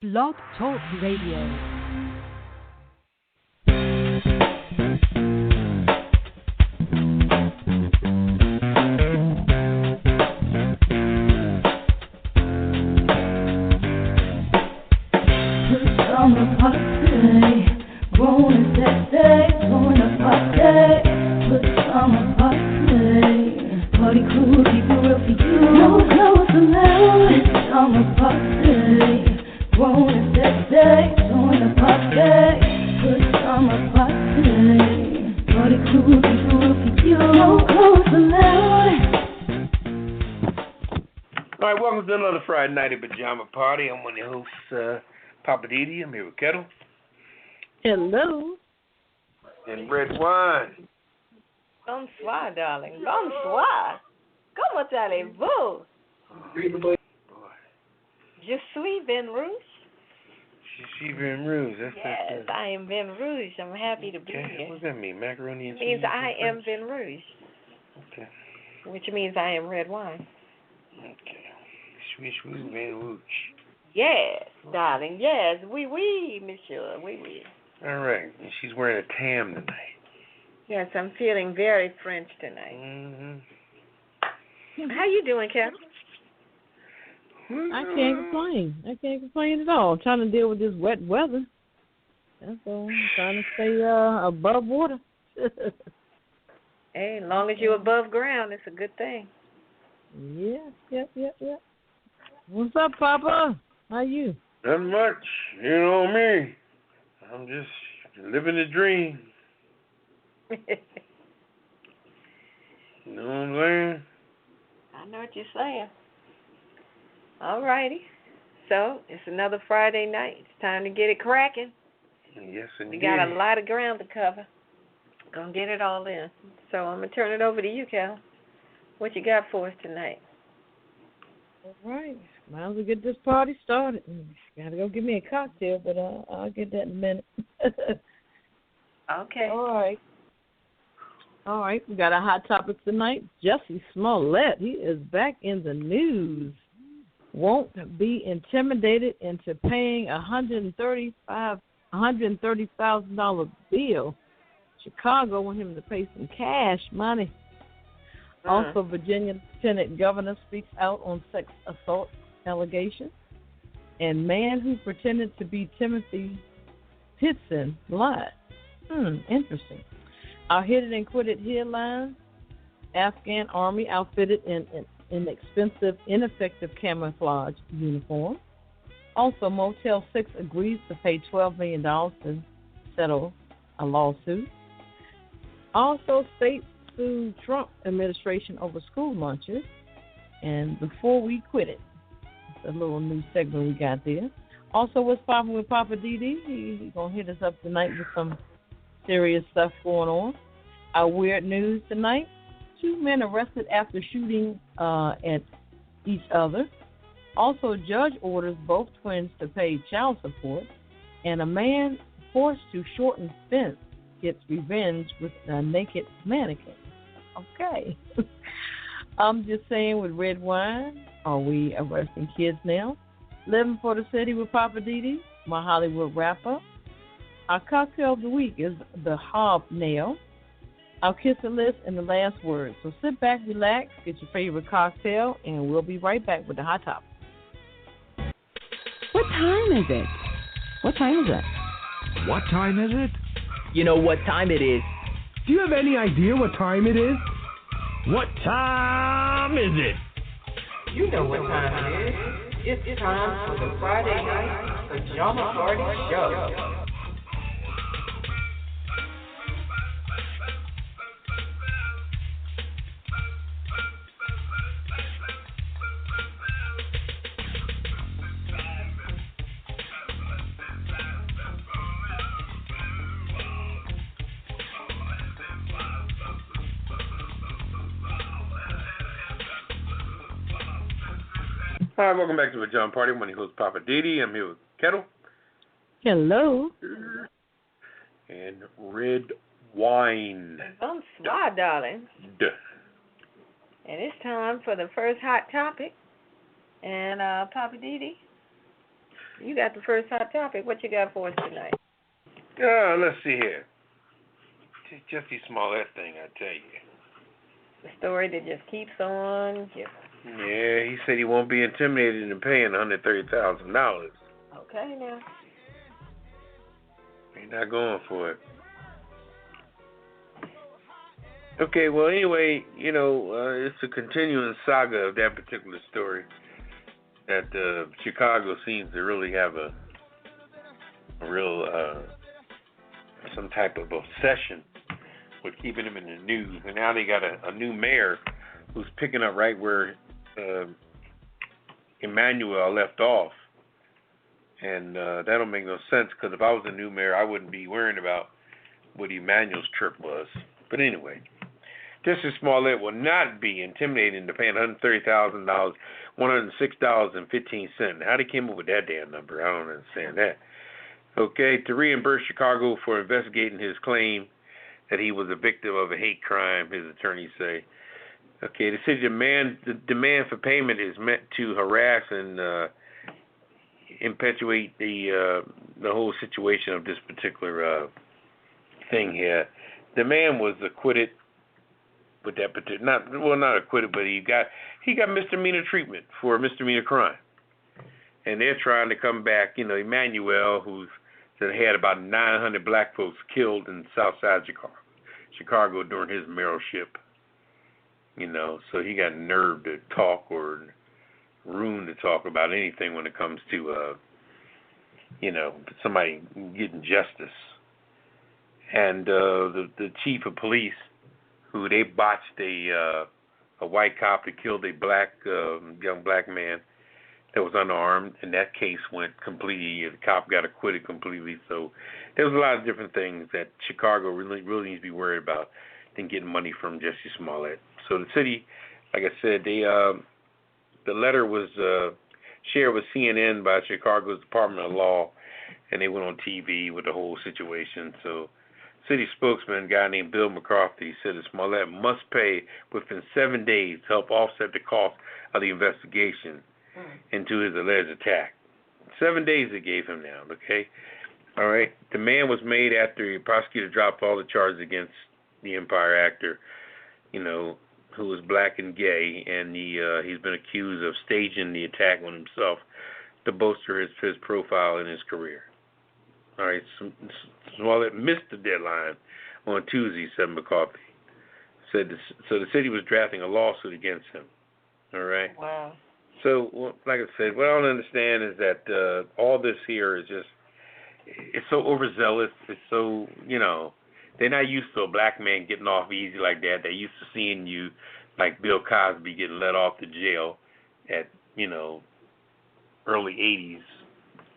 Blog Talk Radio. Party crew, keep it real for you. No clothes allowed. It's summer party. Grown and sexy, join the party. Put summer party. Party crew, keep it real for you. No clothes allowed. All right, welcome to another Friday night at Pajama Party. I'm one of your hosts, Poppa DD. I'm here with Ketel. Hello. And Redwine. Bonsoir, darling. Bonsoir. Comment allez-vous? Boy. Je suis Ben Rouge. She's Ben Rouge. Yes, I am Ben Rouge. I'm happy to be okay. here. What does that mean? Macaroni and cheese? It means I am Ben Rouge. Okay. Which means I am red wine. Okay. Sweet Ben Rouge. Yes, darling. Yes. Oui, monsieur. Oui. All right. And she's wearing a tam tonight. Yes, I'm feeling very French tonight. Mm-hmm. How you doing, Ketel? I can't complain at all. I'm trying to deal with this wet weather. That's all. I'm trying to stay above water. Hey, as long as you're above ground, it's a good thing. Yep. What's up, Papa? How you? Not much. You know me. I'm just living the dream. You know what I'm saying? I know what you're saying. All righty. So, it's another Friday night. It's time to get it cracking. Yes, indeed. We got a lot of ground to cover. Gonna get it all in. So, I'm going to turn it over to you, Cal. What you got for us tonight? All right. Might as well get this party started. Gotta go get me a cocktail, but I'll get that in a minute. Okay. All right, we got a hot topic tonight. Jussie Smollett, he is back in the news. Won't be intimidated into paying $130,000 bill. Chicago want him to pay some cash money. Also, Virginia Lieutenant Governor speaks out on sex assault allegations. And man who pretended to be Timothy Pitson lied. Interesting. Our hidden and quitted headlines. Afghan army outfitted in an inexpensive, ineffective camouflage uniform. Also, Motel 6 agrees to pay $12 million to settle a lawsuit. Also, states sue Trump administration over school lunches. And before we quit it, it's a little new segment we got there. Also, what's popping with Poppa DD? He's going to hit us up tonight with some serious stuff going on. Our weird news tonight. 2 men arrested after shooting at each other. Also, judge orders both twins to pay child support. And a man forced to shorten fence gets revenge with a naked mannequin. Okay. I'm just saying, with Redwine, are we arresting kids now? Living for the city with Poppa DD, my Hollywood wrap-up. Our cocktail of the week is the hobnail. Our kiss the list and the last word. So sit back, relax, get your favorite cocktail, and we'll be right back with the hot topic. What time is it? What time is it? What time is it? You know what time it is. Do you have any idea what time it is? What time is it? You know what time it is. It's time for the Friday night Pajama Party Show. All right, welcome back to Pajama Party. I'm one of your hosts, Poppa DD. I'm here with Ketel. Hello. And Redwine. Bonsoir, darling. Duh. And it's time for the first hot topic. And Poppa DD, You got the first hot topic. What you got for us tonight? Let's see here. Jussie Smollett thing, I tell you. The story that just keeps on giving. Yeah, he said he won't be intimidated into paying $130,000. Okay, now. He's not going for it. Okay, well, anyway, it's a continuing saga of that particular story that Chicago seems to really have a real, some type of obsession with keeping him in the news. And now they got a new mayor who's picking up right where Emmanuel left off. And that don't make no sense, because if I was a new mayor, I wouldn't be worrying about what Emmanuel's trip was. But anyway, Justice Smollett will not be intimidated into paying $130,000, $106.15. How they came up with that damn number, I don't understand that. Okay, to reimburse Chicago for investigating his claim that he was a victim of a hate crime, his attorneys say. Okay, the city demand for payment is meant to harass and perpetuate the whole situation of this particular thing here. The man was acquitted with that particular, not acquitted, but he got misdemeanor treatment for a misdemeanor crime, and they're trying to come back. Emmanuel, who's that had about 900 black folks killed in Southside Chicago during his mayorship. So he got nerve to talk or room to talk about anything when it comes to, somebody getting justice. And the chief of police, who they botched a white cop that killed a young black man that was unarmed, and that case went completely. The cop got acquitted completely. So there was a lot of different things that Chicago really needs to be worried about than getting money from Jussie Smollett. So the city, like I said, the letter was shared with CNN by Chicago's Department of Law, and they went on TV with the whole situation. So city spokesman, a guy named Bill McCarthy, said that Smollett must pay within 7 days to help offset the cost of the investigation into his alleged attack. 7 days they gave him now, okay? All right. The man was made after the prosecutor dropped all the charges against the Empire actor, who was black and gay, and he's been accused of staging the attack on himself to bolster his profile in his career. All right, Smollett missed the deadline on Tuesday, said McCarthy. So the city was drafting a lawsuit against him. All right. Wow. So, like I said, what I don't understand is that all this here is just, it's so overzealous. It's so, they're not used to a black man getting off easy like that. They're used to seeing you, like Bill Cosby, getting let off to jail at, early 80s,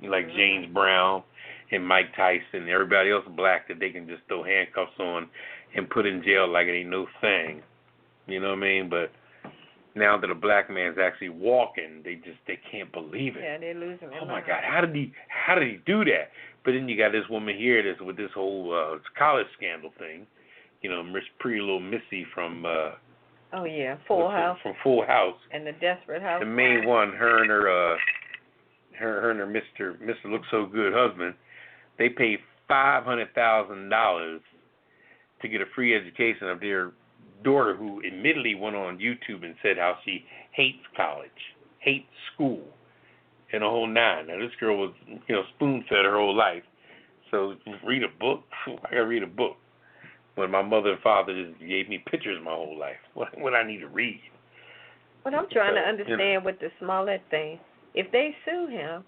like James Brown and Mike Tyson, everybody else black that they can just throw handcuffs on and put in jail like it ain't no thing. You know what I mean? But now that a black man's actually walking, they can't believe it. Yeah, they're losing their Oh my mind. God, how did he do that? But then you got this woman here with this whole college scandal thing. Pretty little Missy from Oh yeah, Full House. From Full House. And the Desperate House. The main one, her and her Mr. Look So Good husband, they paid $500,000 to get a free education of their daughter, who admittedly went on YouTube and said how she hates college, hates school, and the whole nine. Now this girl was, spoon-fed her whole life. So read a book? I gotta read a book. When my mother and father just gave me pictures my whole life. What I need to read? What I'm trying to understand with the Smollett thing, if they sue him,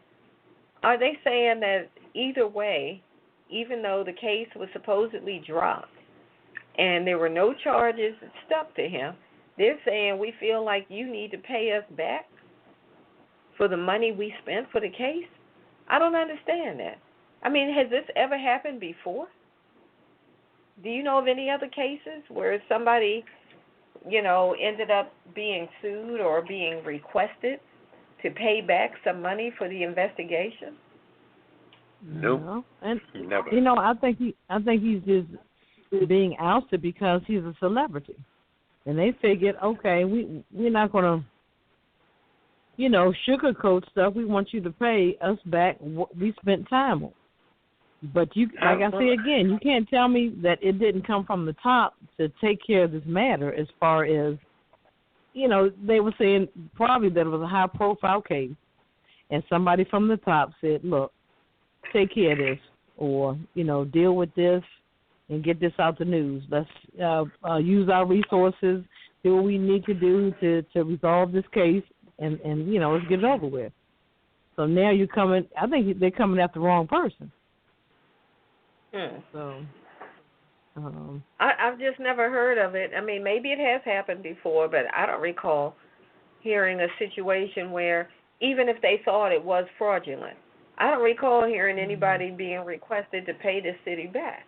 are they saying that either way, even though the case was supposedly dropped and there were no charges stuck to him, they're saying we feel like you need to pay us back for the money we spent for the case? I don't understand that. I mean, has this ever happened before? Do you know of any other cases where somebody, ended up being sued or being requested to pay back some money for the investigation? Nope. No. And Never. I think he's just being ousted because he's a celebrity, and they figured, okay, we're not gonna sugarcoat stuff. We want you to pay us back what we spent time on. But you, like I say again, you can't tell me that it didn't come from the top to take care of this matter. As far as they were saying probably that it was a high-profile case, and somebody from the top said, "Look, take care of this, or deal with this and get this out the news. Let's use our resources, do what we need to do to resolve this case, and let's get it over with." So now you're coming. I think they're coming after the wrong person. So, I've just never heard of it. I mean, maybe it has happened before, but I don't recall hearing a situation where, even if they thought it was fraudulent, I don't recall hearing anybody being requested to pay the city back.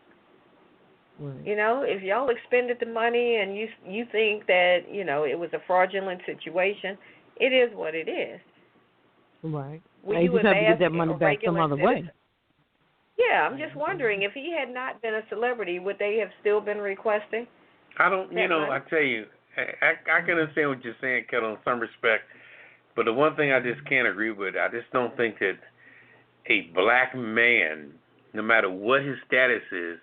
right. If y'all expended the money and you think that, it was a fraudulent situation, it is what it is. Right. Will You you just have to get that ask money a back some regular other citizen? way. Yeah, I'm just wondering, if he had not been a celebrity, would they have still been requesting? I don't, that money? I tell you, I can understand what you're saying, Ketel, in some respect, but the one thing I just can't agree with, I just don't think that a black man, no matter what his status is,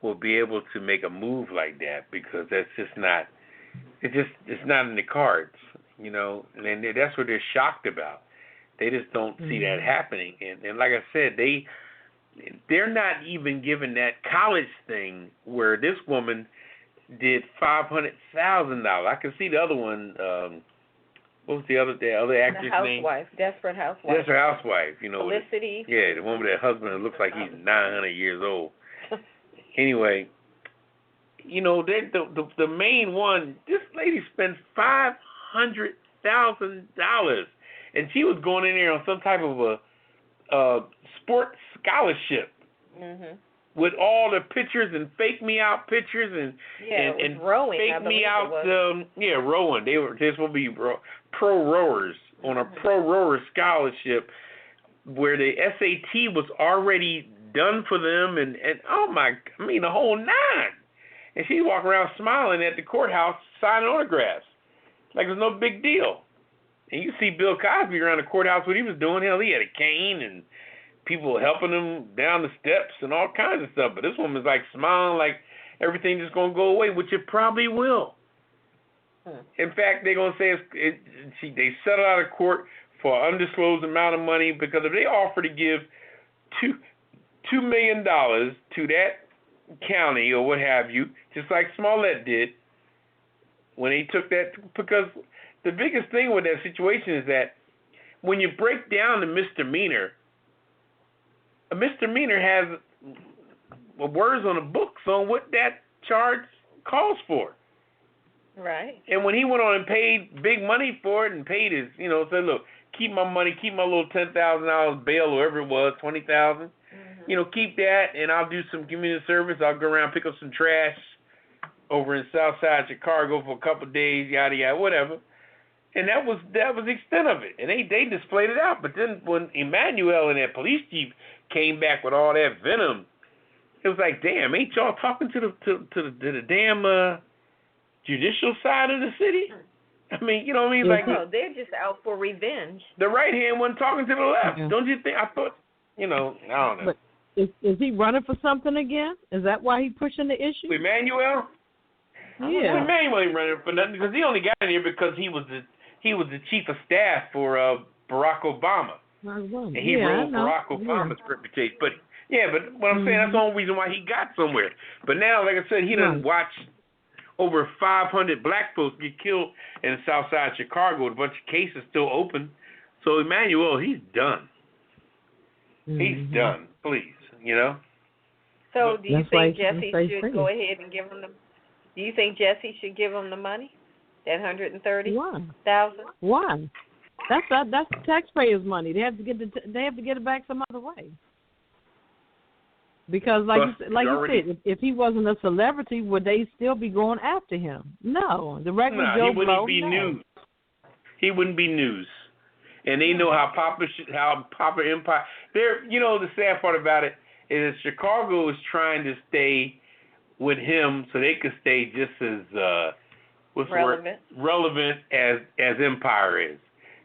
will be able to make a move like that, because that's just not, it's not in the cards, and that's what they're shocked about. They just don't see that happening, and like I said, they're not even given that college thing where this woman did $500,000. I can see the other one. What was the other actress name? The housewife, Desperate Housewife. Desperate Housewife. Felicity. The one with that husband that looks like he's 900 years old. Anyway, the main one. This lady spent $500,000, and she was going in there on some type of a sports scholarship with all the pictures and fake me out pictures and rowing, fake me out. Rowing. They were supposed to be pro rowers on a pro rower scholarship where the SAT was already done for them, and the whole nine. And she walked around smiling at the courthouse, signing autographs like it was no big deal. And you see Bill Cosby around the courthouse, what he was doing. Hell, he had a cane and people helping him down the steps and all kinds of stuff. But this woman's like smiling like everything just going to go away, which it probably will. In fact, they're going to say they settled out of court for an undisclosed amount of money, because if they offer to give $2 million to that county or what have you, just like Smollett did when he took that, because the biggest thing with that situation is that when you break down the misdemeanor, a misdemeanor has words on the books on what that charge calls for. Right. And when he went on and paid big money for it and paid his, said, look, keep my money, keep my little $10,000 bail or whatever it was, $20,000, keep that, and I'll do some community service. I'll go around, pick up some trash over in Southside Chicago for a couple of days, yada, yada, whatever. And that was the extent of it. And they displayed it out. But then when Emmanuel and that police chief came back with all that venom, it was like, damn, ain't y'all talking to the damn judicial side of the city? I mean, you know what I mean? Like, no, they're just out for revenge. The right hand wasn't talking to the left. Yeah. Don't you think? I thought, I don't know. But is he running for something again? Is that why he's pushing the issue? Emmanuel? Yeah. Emmanuel ain't running for nothing, because he only got in here because he was the chief of staff for Barack Obama. And he ruled Barack Obama's reputation. But what I'm saying, that's the only reason why he got somewhere. But now, like I said, he done watched over 500 black folks get killed in Southside Chicago with a bunch of cases still open. So Emmanuel, he's done. He's done, please, So do you think Jesse should go ahead and give him the? Do you think Jesse should give him the money? That $130,000? Why? That's taxpayers' money. They have to get it back some other way. Because like you said, if he wasn't a celebrity, would they still be going after him? No, the regular Joe Blow. He wouldn't be news. He wouldn't be news. And they know how Poppa Empire. The sad part about it is Chicago is trying to stay with him so they could stay just as relevant as Empire is.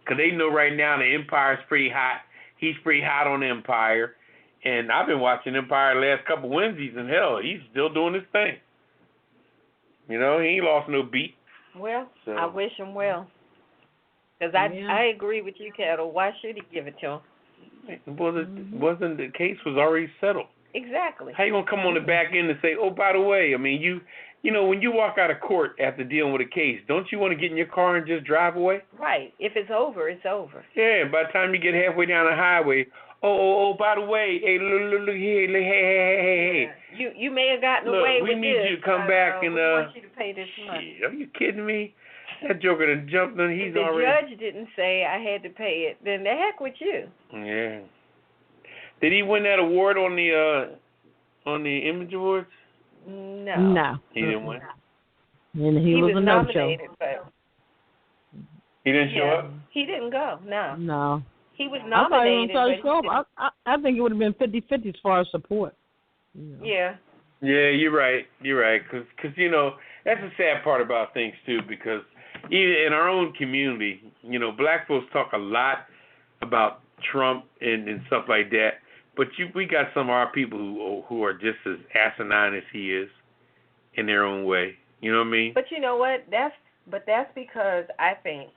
because they know right now the Empire's pretty hot. He's pretty hot on Empire. And I've been watching Empire the last couple Wednesdays, and hell, he's still doing his thing. You know, he ain't lost no beat. Well, So. I wish him well. Because I agree with you, Ketel. Why should he give it to him? Well, wasn't the case was already settled. Exactly. How you gonna come on the back end and say, oh, by the way, I mean, you know, when you walk out of court after dealing with a case, don't you want to get in your car and just drive away? Right. If it's over, it's over. Yeah. By the time you get halfway down the highway, oh, by the way, hey, look here, hey. Yeah. You may have gotten Look, away we with need this. you to come back and we want you to pay this money. Shit, are you kidding me? That joker done jumped on. He's if the already. judge didn't say I had to pay it, then the heck with you. Yeah. Did he win that award on the Image Awards? No. He didn't win. And he was a nominated, no-show. but He didn't show up? he didn't go. No. He was I thought nominated, he was I think it would have been 50-50 as far as support. Yeah. Yeah, you're right. Because, you know, that's the sad part about things, too, because even in our own community, you know, black folks talk a lot about Trump and stuff like that, but we got some of our people who are just as asinine as he is in their own way. You know what I mean? But you know what? That's because I think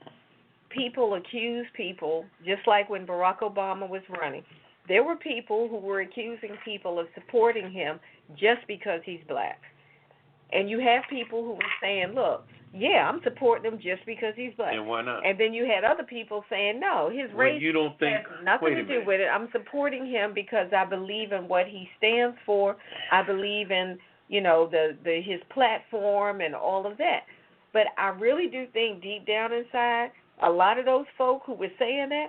people accuse people, just like when Barack Obama was running. There were people who were accusing people of supporting him just because he's black. And you have people who were saying, look, yeah, I'm supporting him just because he's black. And why not? And then you had other people saying, no, his race you don't think, has nothing to do with it. I'm supporting him because I believe in what he stands for. I believe in, you know, his platform and all of that. But I really do think deep down inside, a lot of those folk who were saying that,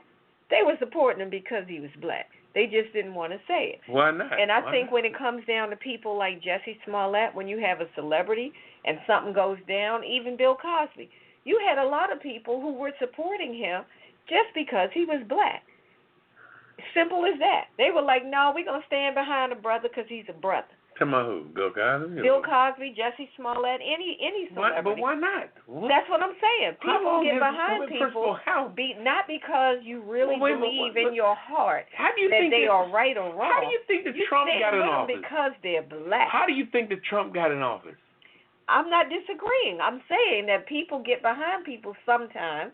they were supporting him because he was black. They just didn't want to say it. Why not? And I think when it comes down to people like Jussie Smollett, when you have a celebrity and something goes down, even Bill Cosby, you had a lot of people who were supporting him just because he was black. Simple as that. They were like, no, we're going to stand behind a brother because he's a brother. Come on, who? Bill Cosby? Bill Cosby, Jussie Smollett, any celebrity. But why not? That's what I'm saying. People get behind people not because you really believe in your heart that they are right or wrong. How do you think that Trump got in office? Because they're black. How do you think that Trump got in office? I'm not disagreeing. I'm saying that people get behind people sometimes,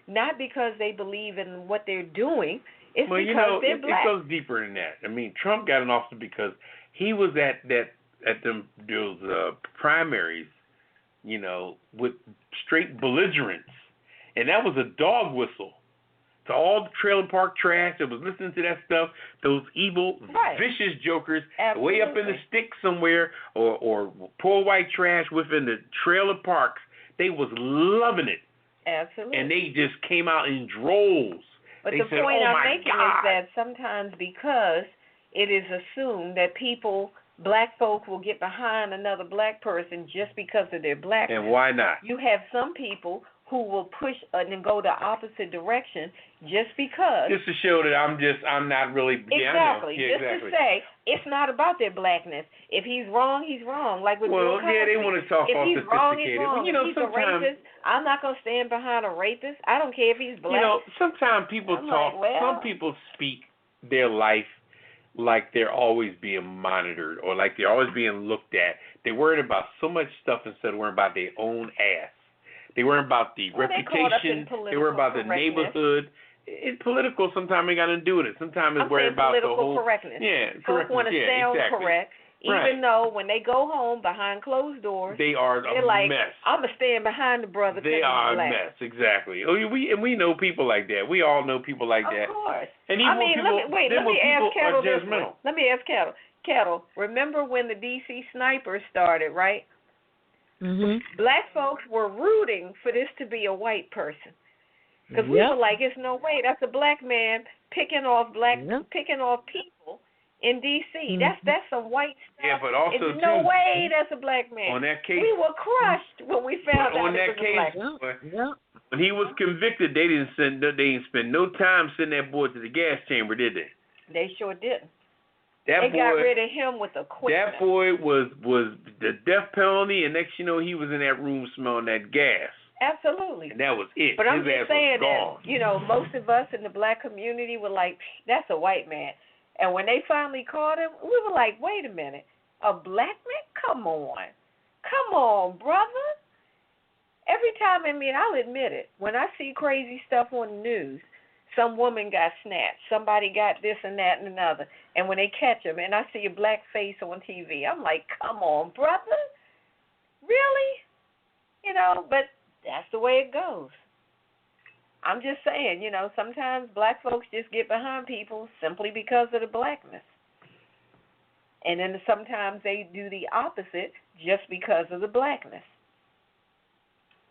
not because they believe in what they're doing. It's because they're black. It goes deeper than that. I mean, Trump got in office because he was at those primaries, you know, with straight belligerence, and that was a dog whistle to all the trailer park trash that was listening to that stuff. Those evil, vicious jokers, way up in the sticks somewhere, or poor white trash within the trailer parks. They was loving it. Absolutely. And they just came out in droves. But they the said, point I'm making God. is that sometimes because it is assumed that black folk will get behind another black person just because of their blackness. And why not? You have some people who will push and go the opposite direction just because. Just to show that I'm not really. Exactly. Yeah, exactly. To say it's not about their blackness. If he's wrong, he's wrong. Like with Bill Cosby. They want to talk all sophisticated. If he's wrong, he's wrong. Well, you know, if he's a rapist, I'm not going to stand behind a rapist. I don't care if he's black. You know, sometimes people talk. Some people speak their life like they're always being monitored or like they're always being looked at. They're worried about so much stuff instead of worrying about their own ass. They worry about the reputation. They worry about the neighborhood. It's political. Sometimes it got to do with it. Sometimes it's worried about the whole correctness. Yeah, folks want to sound correct, even though when they go home behind closed doors, they're a like, mess. I'm gonna stand behind the brother. They are a mess, exactly. We know people like that. We all know people like that. Of course. And even let me ask Ketel this one. Let me ask Ketel. Ketel, remember when the DC snipers started, right? Mm-hmm. Black folks were rooting for this to be a white person. Because we were like, it's no way. That's a black man picking off people in D.C. Mm-hmm. That's some white stuff. Yeah, but also it's no way that's a black man. On that case, we were crushed when we found out it was a black man. When he was convicted, they didn't spend no time sending that boy to the gas chamber, did they? They sure didn't. They got rid of him with a quick. That boy was the death penalty, and next you know he was in that room smelling that gas. Absolutely. And that was it. But I'm His just ass saying was that, you know, most of us in the black community were like, that's a white man. And when they finally caught him, we were like, wait a minute, a black man? Come on, brother. Every time, I'll admit it, when I see crazy stuff on the news, some woman got snatched, somebody got this and that and another, and when they catch them and I see a black face on TV, I'm like, come on, brother? Really? You know, but that's the way it goes. I'm just saying, you know, sometimes black folks just get behind people simply because of the blackness. And then sometimes they do the opposite just because of the blackness.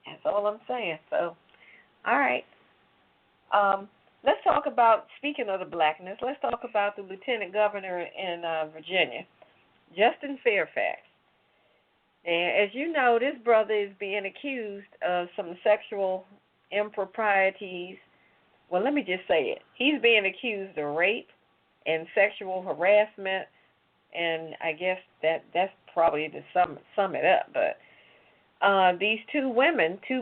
That's all I'm saying. So, all right. Let's talk about, speaking of the blackness, let's talk about the lieutenant governor in Virginia, Justin Fairfax. And as you know, this brother is being accused of some sexual improprieties. Well, let me just say it. He's being accused of rape and sexual harassment, and I guess that's probably to sum it up. But these two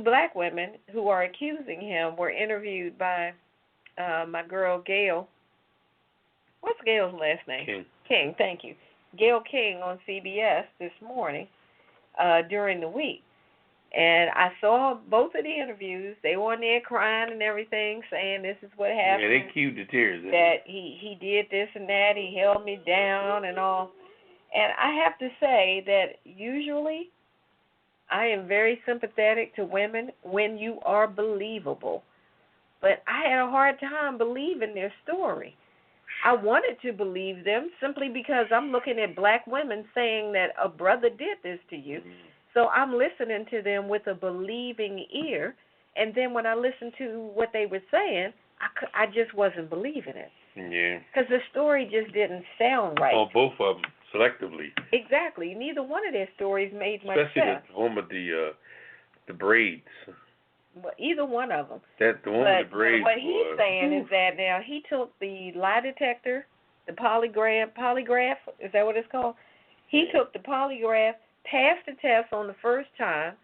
black women who are accusing him were interviewed by my girl Gail. What's Gail's last name? King, thank you. Gail King on CBS this morning during the week. And I saw both of the interviews. They were on there crying and everything, saying this is what happened. Yeah, they cute to tears. That he did this and that. He held me down and all. And I have to say that usually I am very sympathetic to women when you are believable. But I had a hard time believing their story. I wanted to believe them simply because I'm looking at black women saying that a brother did this to you. So I'm listening to them with a believing ear. And then when I listened to what they were saying, I just wasn't believing it. Yeah. Because the story just didn't sound right. Oh, both of them, selectively. Exactly. Neither one of their stories made much sense. Especially the one with the braids. Well, either one of them. The one with the braids. What he's saying is that now he took the lie detector, the polygraph, is that what it's called? He took the polygraph, passed the test on the first time,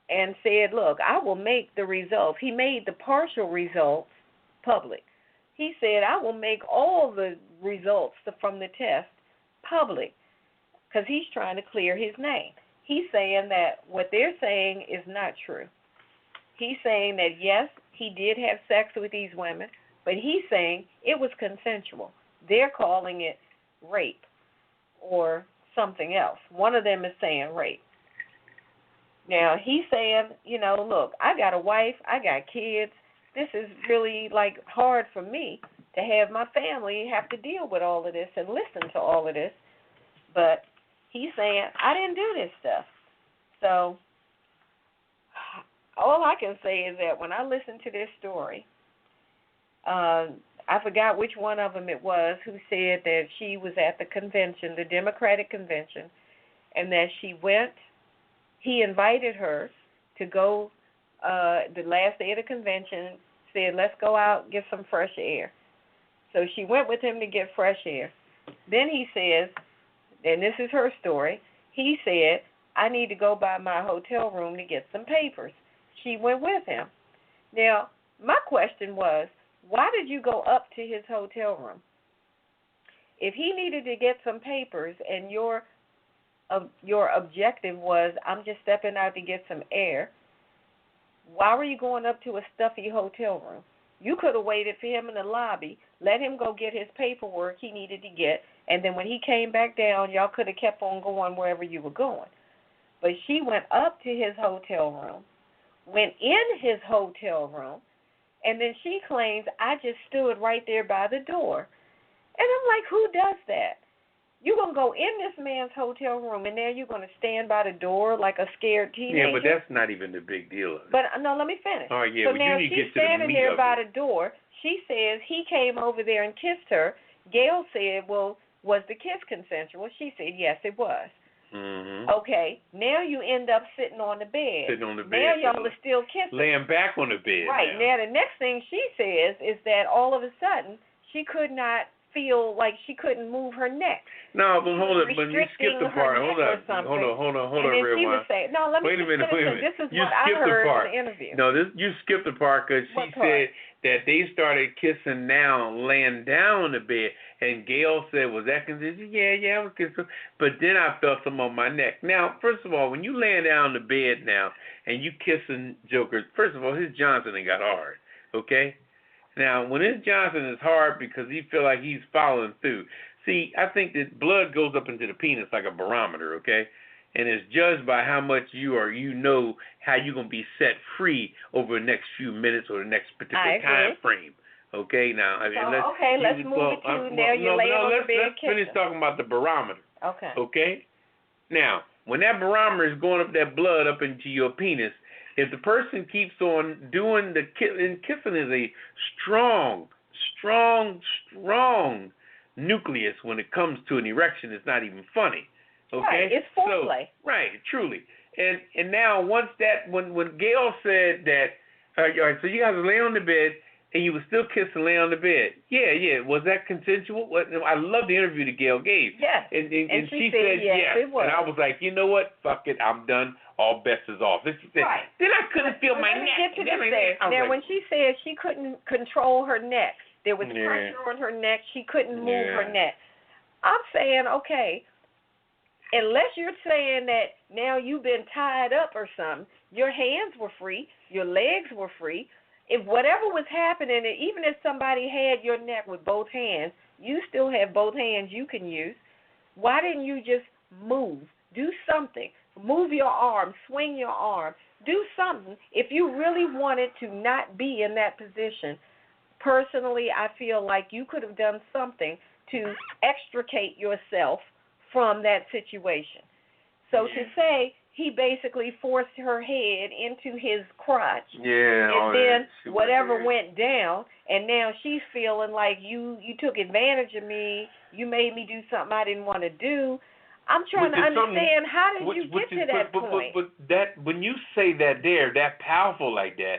and said, look, I will make the results. He made the partial results public. He said, I will make all the results from the test public because he's trying to clear his name. He's saying that what they're saying is not true. He's saying that, yes, he did have sex with these women, but he's saying it was consensual. They're calling it rape or something else. One of them is saying rape. Now, he's saying, you know, look, I got a wife, I got kids. This is really, like, hard for me to have my family have to deal with all of this and listen to all of this. But he's saying, I didn't do this stuff. So all I can say is that when I listened to this story, I forgot which one of them it was who said that she was at the convention, the Democratic convention, and that he invited her to go the last day of the convention, said, let's go out, get some fresh air. So she went with him to get fresh air. Then he says, and this is her story, he said, I need to go by my hotel room to get some papers. She went with him. Now, my question was, why did you go up to his hotel room? If he needed to get some papers and your objective was, I'm just stepping out to get some air, why were you going up to a stuffy hotel room? You could have waited for him in the lobby, let him go get his paperwork he needed to get, and then when he came back down, y'all could have kept on going wherever you were going. But she went up to his hotel room, went in his hotel room, and then she claims, I just stood right there by the door. And I'm like, who does that? You're going to go in this man's hotel room, and now you're going to stand by the door like a scared teenager? Yeah, but that's not even the big deal. But, no, let me finish. All right, yeah, so but now you need to she's get to the standing meat there of by it. the door. She says he came over there and kissed her. Gail said, well, was the kiss consensual? She said, yes, it was. Mm-hmm. Okay, now you end up sitting on the bed. Sitting on the bed. Now y'all are still kissing. Laying back on the bed. Right. Now the next thing she says is that all of a sudden she could not feel like she couldn't move her neck. No, but hold it. But you skipped the part. Hold on, She was saying, no, let me wait a minute. This is you what I skipped heard the part. in the interview. No, you skipped the part because she said that they started kissing now, laying down on the bed, and Gail said, "Was that considered?" Yeah, I was kissing. But then I felt some on my neck. Now, first of all, when you laying down on the bed now and you kissing jokers, first of all, his Johnson ain't got hard. Okay. Now, when his Johnson is hard because he feel like he's following through. See, I think that blood goes up into the penis like a barometer, okay? And it's judged by how much you know how you're going to be set free over the next few minutes or the next particular time frame. Okay, now. Let's move it to now you're laying on the bed. Let's finish talking about the barometer. Okay. Okay? Now, when that barometer is going up that blood up into your penis, if the person keeps on doing the and kissing is a strong nucleus when it comes to an erection. It's not even funny. Okay? Right, it's foreplay. Right, truly. And now once that when Gail said that, all right, so you guys were laying on the bed and you were still kissing laying on the bed. Yeah. Was that consensual? I love the interview that Gail gave. Yes. And she said yes. It was. And I was like, you know what? Fuck it. I'm done. All bets is off. Then she said, then I couldn't feel my neck. Now, when she said she couldn't control her neck, there was pressure on her neck. She couldn't move her neck. I'm saying, okay, unless you're saying that now you've been tied up or something, your hands were free, your legs were free. If whatever was happening, and even if somebody had your neck with both hands, you still have both hands you can use. Why didn't you just move? Do something. Move your arm. Swing your arm. Do something. If you really wanted to not be in that position, personally, I feel like you could have done something to extricate yourself from that situation. So to say he basically forced her head into his crotch, and then whatever went down, and now she's feeling like you took advantage of me, you made me do something I didn't want to do. I'm trying to understand, how did you get to that point? But that, when you say that that powerful like that,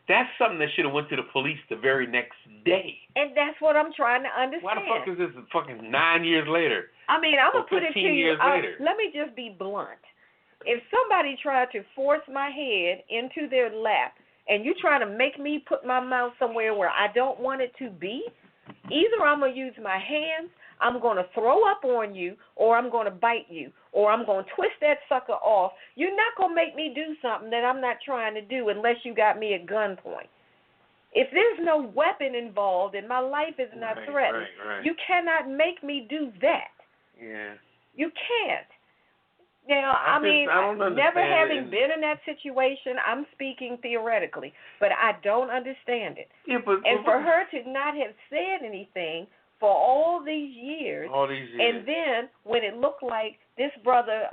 that's something that should have went to the police the very next day. And that's what I'm trying to understand. Why the fuck is this fucking 9 years later? I mean, I'm going to put it to you. Later. Let me just be blunt. If somebody tried to force my head into their lap and you trying to make me put my mouth somewhere where I don't want it to be, either I'm going to use my hands, I'm going to throw up on you, or I'm going to bite you, or I'm going to twist that sucker off. You're not going to make me do something that I'm not trying to do unless you got me at gunpoint. If there's no weapon involved and my life is not threatened, you cannot make me do that. Yeah. You can't. Now, I mean, never having been in that situation, I'm speaking theoretically, but I don't understand it. Yeah, and for her to not have said anything for all these years, and then when it looked like this brother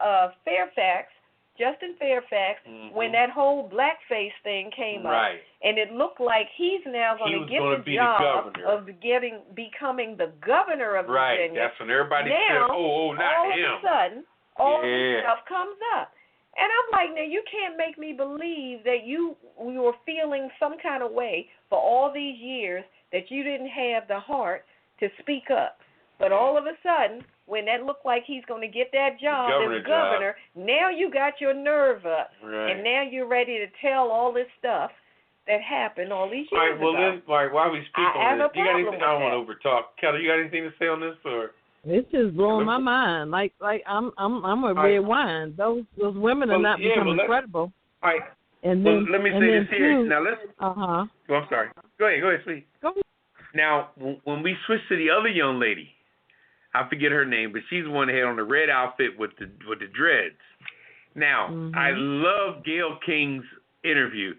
Justin Fairfax, when that whole blackface thing came up, and it looked like he's now going to get the job of becoming the governor of Virginia. Right, that's when everybody now, said, oh, not all him. Of a sudden, all this stuff comes up. And I'm like, now you can't make me believe that you were feeling some kind of way for all these years that you didn't have the heart to speak up. But all of a sudden, when that looked like he's going to get that job as governor, now you got your nerve up. Right. And now you're ready to tell all this stuff that happened all these years ago. Well, then, while we speak on this, you got anything? I don't want to overtalk. Ketel, you got anything to say on this, or? It's just blowing my mind. Like I'm a red wine. Those women are not becoming credible. All right. And then let me say this here. Now let's. Oh, I'm sorry. Go ahead, sweetie. Go ahead. Now, when we switch to the other young lady, I forget her name, but she's the one that had on the red outfit with the dreads. Now, I love Gayle King's interview.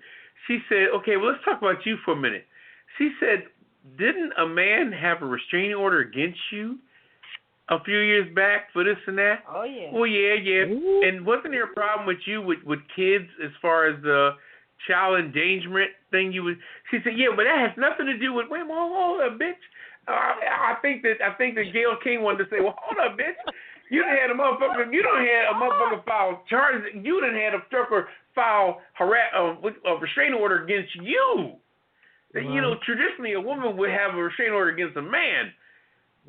She said, okay, well, let's talk about you for a minute. She said, didn't a man have a restraining order against you a few years back for this and that? Oh, yeah. Well, yeah. Ooh. And wasn't there a problem with you with kids as far as the child endangerment thing? She said, yeah, but that has nothing to do with, wait, hold up, bitch. I think that Gayle King wanted to say, well, hold up, bitch. You done had a motherfucker file charges. You done had a trucker file a restraining order against you. You know, traditionally a woman would have a restraining order against a man.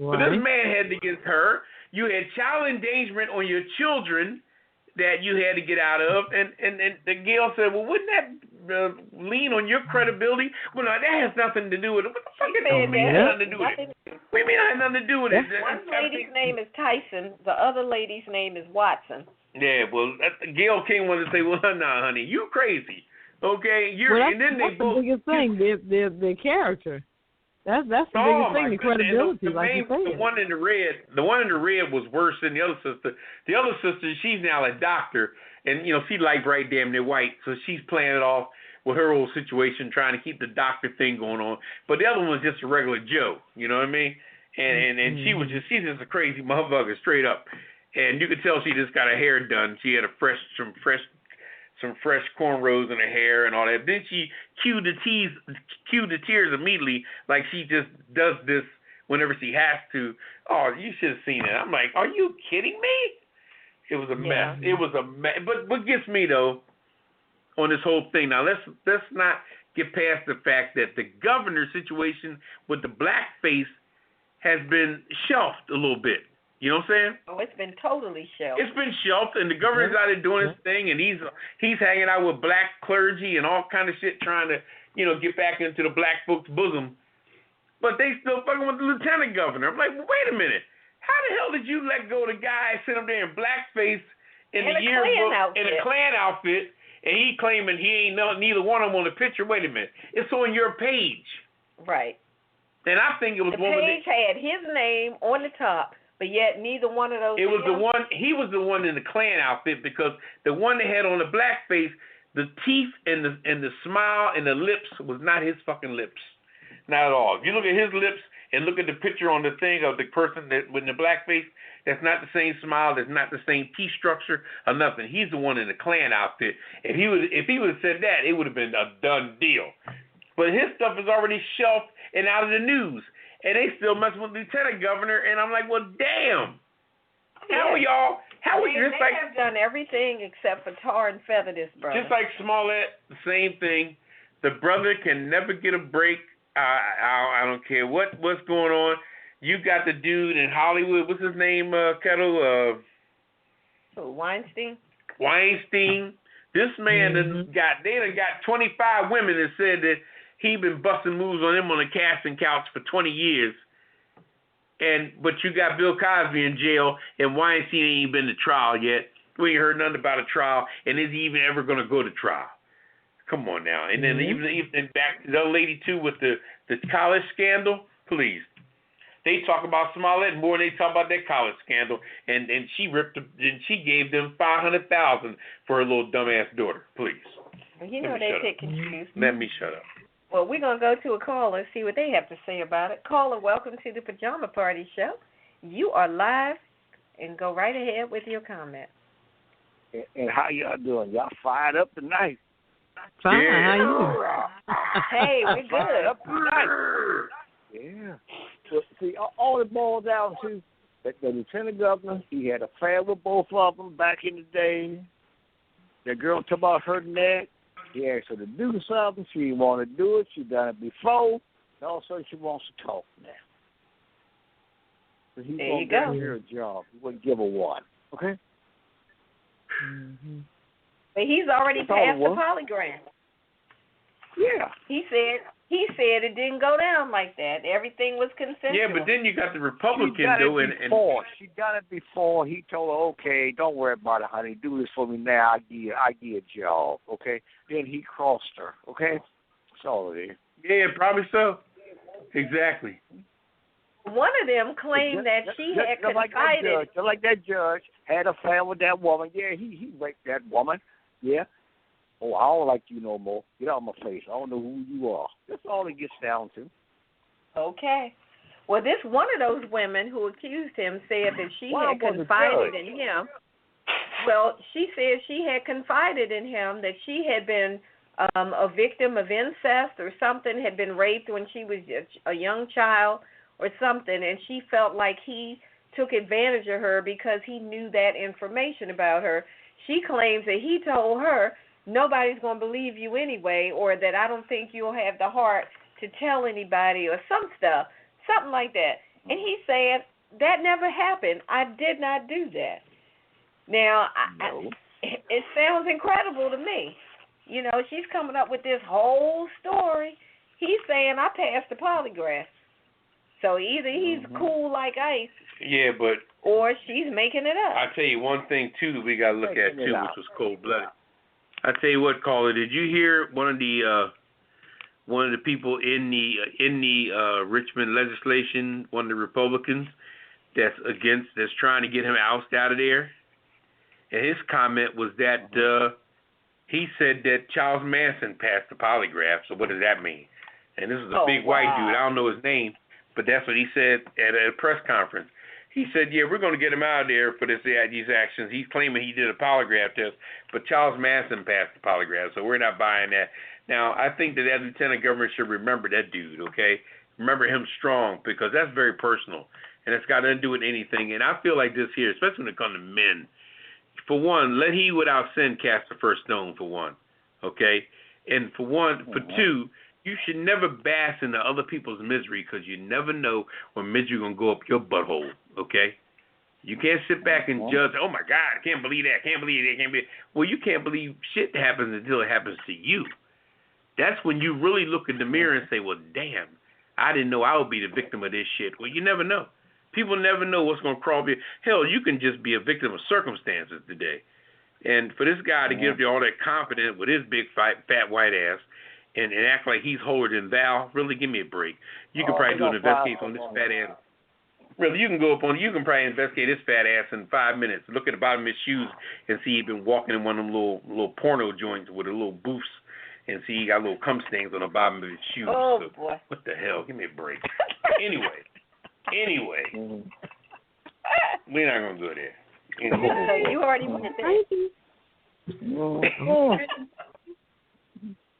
But this man had to get her. You had child endangerment on your children that you had to get out of. And the Gail said, well, wouldn't that lean on your credibility? Well, no, that has nothing to do with it. What the fuck it don't mean nothing to do with it? What do you mean it has nothing to do with it? One lady's name is Tyson. The other lady's name is Watson. Yeah, well, Gail King wanted to say, well, nah, honey, you crazy. Okay? And then that's the biggest thing, their character. That's the biggest thing, the credibility, like you said. The one in the red was worse than the other sister. The other sister, she's now a doctor, and she like right damn near white, so she's playing it off with her old situation, trying to keep the doctor thing going on. But the other one's just a regular Joe, you know what I mean? And she's just a crazy motherfucker, straight up. And you could tell she just got her hair done. She had some fresh cornrows in her hair and all that. Then she cued the tears immediately, like she just does this whenever she has to. Oh, you should have seen it. I'm like, are you kidding me? It was a mess. It was a mess. But what gets me though on this whole thing, now let's not get past the fact that the governor situation with the blackface has been shelved a little bit. You know what I'm saying? Oh, it's been totally shelved. It's been shelved, and the governor's out there doing his thing, and he's hanging out with black clergy and all kind of shit, trying to get back into the black folks' bosom. But they still fucking with the lieutenant governor. I'm like, well, wait a minute. How the hell did you let go of the guy sitting up there in blackface in the yearbook in a Klan outfit, and he claiming he ain't neither one of them on the picture? Wait a minute. It's on your page. Right. And I think it was the page had his name on the top. But yet neither one of those. It was the one. He was the one in the Klan outfit, because the one they had on the blackface, the teeth and the smile and the lips was not his fucking lips, not at all. If you look at his lips and look at the picture on the thing of the person that with the blackface, that's not the same smile. That's not the same teeth structure or nothing. He's the one in the Klan outfit. If he would have said that, it would have been a done deal. But his stuff is already shelved and out of the news. And they still messing with the lieutenant governor, and I'm like, well, damn. How are y'all? They have done everything except for tar and feather this brother. Just like Smollett, the same thing. The brother can never get a break. I don't care what's going on. You got the dude in Hollywood. What's his name, Ketel? Weinstein. Weinstein. This man done got 25 women that said that he been busting moves on him on the casting couch for 20 years. But you got Bill Cosby in jail, and Weinstein ain't even been to trial yet. We ain't heard nothing about a trial, and is he even ever going to go to trial? Come on now. And then even back to the other lady, too, with the college scandal, please. They talk about Smollett more than they talk about that college scandal, and she gave them $500,000 for her little dumbass daughter. Please. You know they pick and choose. Let me shut up. Well, we're going to go to a caller and see what they have to say about it. Caller, welcome to the Pajama Party Show. You are live, and go right ahead with your comment. And how y'all doing? Y'all fired up tonight? Fine, how you? Hey, we're good. Up tonight. Yeah. So, see, all it boils down to that the lieutenant governor, he had an affair with both of them back in the day. The girl talked about her neck. He asked her to do something. She didn't want to do it. She done it before. And also, she wants to talk now. So he's going to give her a job. He wouldn't give her one. Okay? Mm-hmm. But he's already passed the polygraph. Yeah. He said it didn't go down like that. Everything was consensual. Yeah, but then you got the Republican doing it. She done it before. He told her, okay, don't worry about it, honey. Do this for me now. I give you a job, okay? Then he crossed her, okay? That's all it is. Yeah, probably so. Exactly. One of them claimed that she had confided. Just like that judge had a affair with that woman. Yeah, he raped that woman. Yeah. Oh, I don't like you no more. Get out of my face. I don't know who you are. That's all it gets down to. Okay. Well, this one of those women who accused him said that she had confided in him. Well, she said she had confided in him that she had been a victim of incest or something, had been raped when she was a young child or something, and she felt like he took advantage of her because he knew that information about her. She claims that he told her, nobody's going to believe you anyway, or that I don't think you'll have the heart to tell anybody, or some stuff, something like that. And he's saying, that never happened. I did not do that. Now, it sounds incredible to me. You know, she's coming up with this whole story. He's saying, I passed the polygraph. So either he's cool like ice. Yeah, but. Or she's making it up. I'll tell you one thing, too, we got to look at, too, which was cold-blooded. I tell you what, caller, did you hear one of the people in the Richmond legislation, one of the Republicans that's trying to get him ousted out of there? And his comment was that he said that Charles Manson passed the polygraph. So what does that mean? And this is a big white dude. I don't know his name, but that's what he said at a press conference. He said, yeah, we're going to get him out of there for these actions. He's claiming he did a polygraph test, but Charles Manson passed the polygraph, so we're not buying that. Now, I think that lieutenant governor should remember that dude, okay? Remember him strong, because that's very personal, and it's got nothing to do with anything. And I feel like this here, especially when it comes to men, for one, let he without sin cast the first stone, for one, okay? And for two, you should never bask into other people's misery, because you never know when misery going to go up your butthole, okay? You can't sit back and judge, oh, my God, I can't believe that, can't believe that, can't believe that. Well, you can't believe shit happens until it happens to you. That's when you really look in the mirror and say, well, damn, I didn't know I would be the victim of this shit. Well, you never know. People never know what's going to crawl up you. Hell, you can just be a victim of circumstances today. And for this guy to give you all that confidence with his big, fat white ass, and act like he's holier than thou, really, give me a break. You can probably do an investigation on this fat ass. Really, you can probably investigate this fat ass in 5 minutes. Look at the bottom of his shoes and see he's been walking in one of them little porno joints with a little boost, and see he got little cum stains on the bottom of his shoes. Oh, so, boy. What the hell? Give me a break. Anyway, we're not going to go there. Anyway. So you already went there.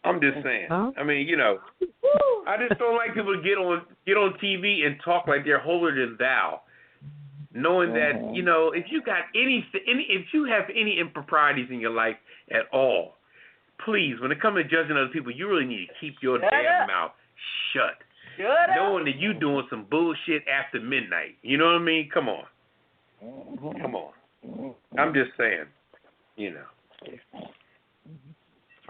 I'm just saying. I mean, you know, I just don't like people to get on TV and talk like they're holier than thou, knowing that, you know, if you got if you have any improprieties in your life at all, please, when it comes to judging other people, you really need to keep your damn mouth shut. Knowing that you doing some bullshit after midnight. You know what I mean? Come on. I'm just saying, you know.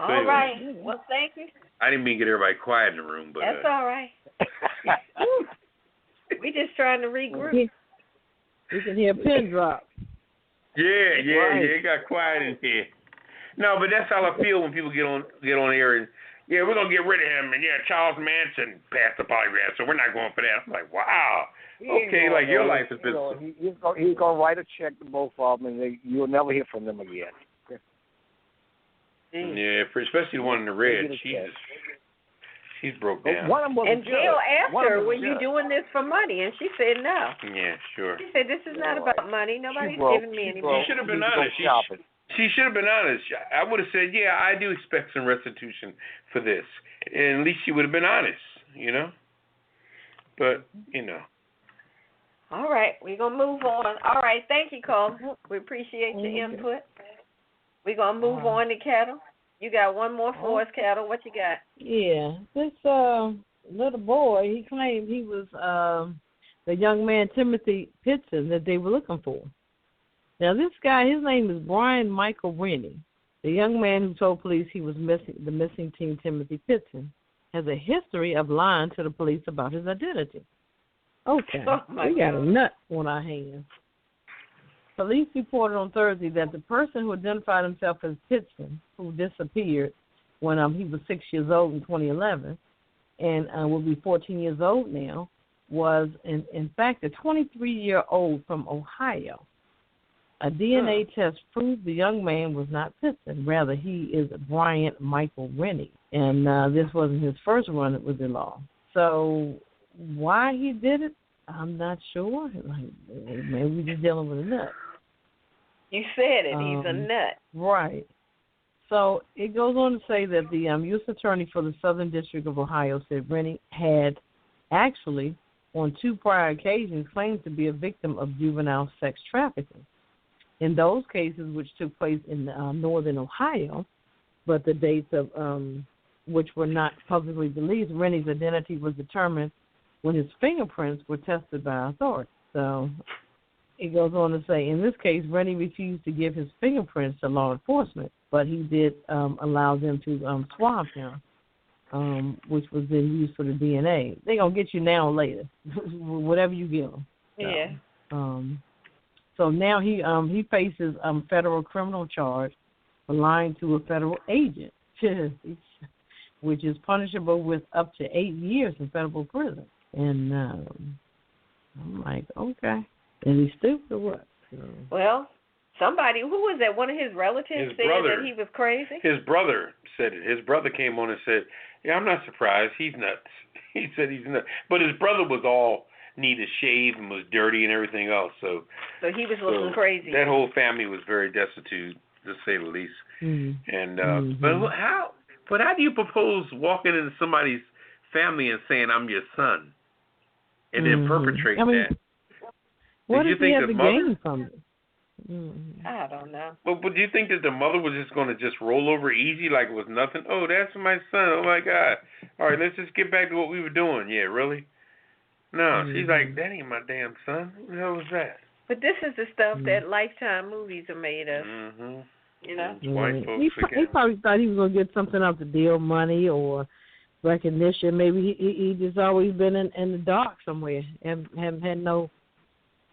All right. Well, thank you. I didn't mean to get everybody quiet in the room, but that's all right. We just trying to regroup. You can hear a pin drop. Yeah, it got quiet in here. No, but that's how I feel when people get on air and we're gonna get rid of him, and Charles Manson passed the polygraph, so we're not going for that. I'm like, wow. Okay, like your life has been. He's gonna write a check to both of them, and you'll never hear from them again. Yeah, especially the one in the red. She's broke down. And Jill asked her, were you doing this for money? And she said no. Yeah, sure. She said, this is not about money. Nobody's giving me any money. She should have been honest. She should have been honest. I would have said, yeah, I do expect some restitution for this. And at least she would have been honest, you know? But, you know. All right, we're going to move on. All right, thank you, Cole. We appreciate your input. We're going to move on to Ketel. You got one more for us, Ketel. What you got? Yeah, this little boy, he claimed he was the young man, Timothy Pitson, that they were looking for. Now, this guy, his name is Brian Michael Rennie. The young man who told police he was the missing teen Timothy Pitson has a history of lying to the police about his identity. Okay, we got a nut on our hands. Police reported on Thursday that the person who identified himself as Pitson, who disappeared when he was 6 years old in 2011 and will be 14 years old now, was, in fact, a 23-year-old from Ohio. A DNA test proved the young man was not Pitson. Rather, he is Brian Michael Rennie. And this wasn't his first run with the law. So why he did it, I'm not sure. Maybe we're just dealing with a nut. You said it. He's a nut. Right. So it goes on to say that the U.S. Attorney for the Southern District of Ohio said Rennie had actually, on 2 prior occasions, claimed to be a victim of juvenile sex trafficking. In those cases, which took place in northern Ohio, but the dates of which were not publicly released, Rennie's identity was determined when his fingerprints were tested by authorities. So it goes on to say, in this case, Rennie refused to give his fingerprints to law enforcement, but he did allow them to swab him, which was then used for the DNA. They're going to get you now or later, whatever you give them. So, Yeah. So now he faces federal criminal charge for lying to a federal agent, which is punishable with up to 8 years in federal prison. And I'm like, okay. Is he stupid or what? Well, somebody, who was that? One of his relatives said that he was crazy? His brother said it. His brother came on and said, yeah, I'm not surprised. He's nuts. He said he's nuts. But his brother was all need a shave and was dirty and everything else. So he was looking crazy. That whole family was very destitute, to say the least. Mm-hmm. And but how do you propose walking into somebody's family and saying I'm your son, and then perpetrate that? What does he have to gain from it? I don't know. But do you think that the mother was just going to just roll over easy like it was nothing? Oh, that's my son. Oh, my God. All right, let's just get back to what we were doing. Yeah, really? No, she's like, that ain't my damn son. What the hell was that? But this is the stuff that Lifetime movies are made of. Mm-hmm. You know? White folks he probably thought he was going to get something out the deal, money or recognition. Maybe he just always been in the dark somewhere and haven't had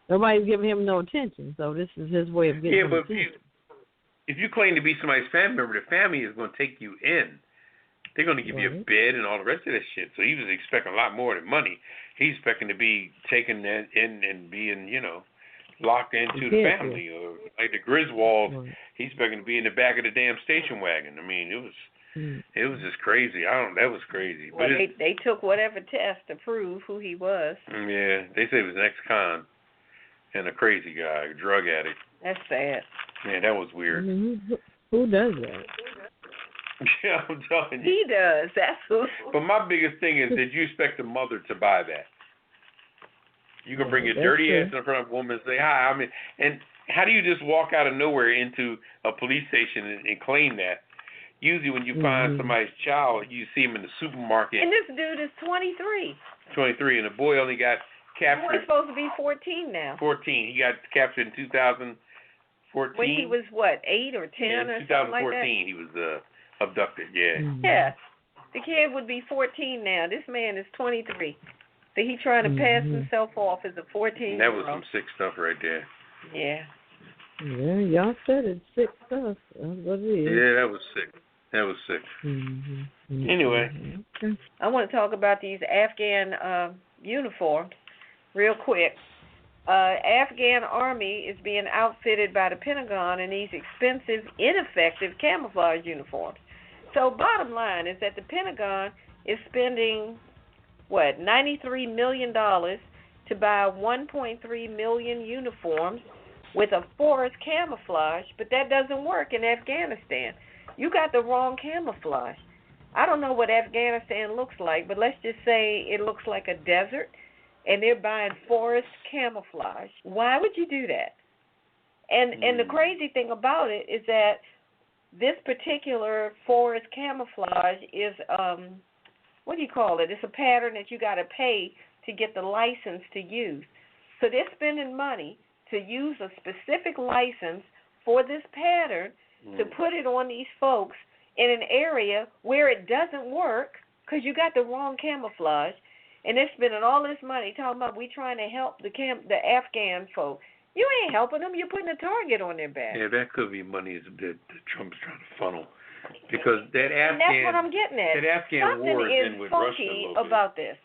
nobody's giving him no attention. So this is his way of getting attention. Yeah, but if you claim to be somebody's family member, the family is going to take you in. They're going to give you a bed and all the rest of that shit. So he was expecting a lot more than money. He's expecting to be taken in and being, locked into the family. Or like the Griswolds, he's expecting to be in the back of the damn station wagon. I mean, it was just crazy. That was crazy. Well, they took whatever test to prove who he was. Yeah, they said he was an ex-con and a crazy guy, a drug addict. That's sad. Yeah, that was weird. Mm-hmm. Who does that? Yeah, I'm telling you. He does. That's who. But my biggest thing is, did you expect a mother to buy that? You can bring your dirty ass in front of a woman and say hi. I mean, and how do you just walk out of nowhere into a police station and claim that? Usually when you find somebody's child, you see him in the supermarket. And this dude is 23. 23, and the boy only got captured. He's supposed to be 14 now. 14. He got captured in 2014. When he was, 8 or 10 or something like that? 2014 he was abducted, yeah. Yeah. The kid would be 14 now. This man is 23. So he trying to pass himself off as a 14-year-old. That was some sick stuff right there. Yeah. Yeah, y'all said it's sick stuff. That's what it is. Yeah, that was sick. That was sick. Anyway. Okay. I want to talk about these Afghan uniforms real quick. Afghan army is being outfitted by the Pentagon in these expensive, ineffective camouflage uniforms. So bottom line is that the Pentagon is spending, $93 million to buy 1.3 million uniforms with a forest camouflage, but that doesn't work in Afghanistan. You got the wrong camouflage. I don't know what Afghanistan looks like, but let's just say it looks like a desert, and they're buying forest camouflage. Why would you do that? And the crazy thing about it is that this particular forest camouflage is, what do you call it? It's a pattern that you got to pay to get the license to use. So they're spending money to use a specific license for this pattern to put it on these folks in an area where it doesn't work because you got the wrong camouflage. And they're spending all this money talking about we trying to help the Afghan folk. You ain't helping them. You're putting a target on their back. Yeah, that could be money that Trump's trying to funnel. Because that Afghan... And that's what I'm getting at. That Afghan war is in with Russia a little bit. About this.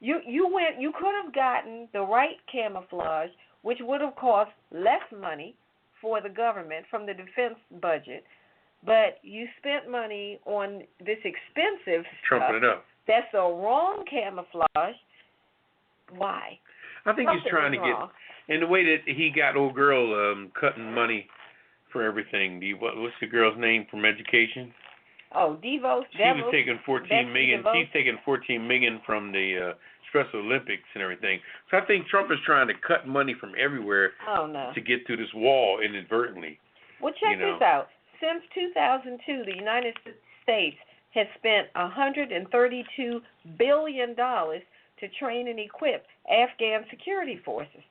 You could have gotten the right camouflage, which would have cost less money for the government from the defense budget, but you spent money on this expensive Trumping stuff. It up. That's the wrong camouflage. Why? I think he's trying to get... And the way that he got old girl cutting money for everything. What's the girl's name from education? Oh, Devos. She was taking $14 million. She's taking $14 million from the Special Olympics and everything. So I think Trump is trying to cut money from everywhere to get through this wall inadvertently. Well, check this out. Since 2002, the United States has spent $132 billion to train and equip Afghan security forces.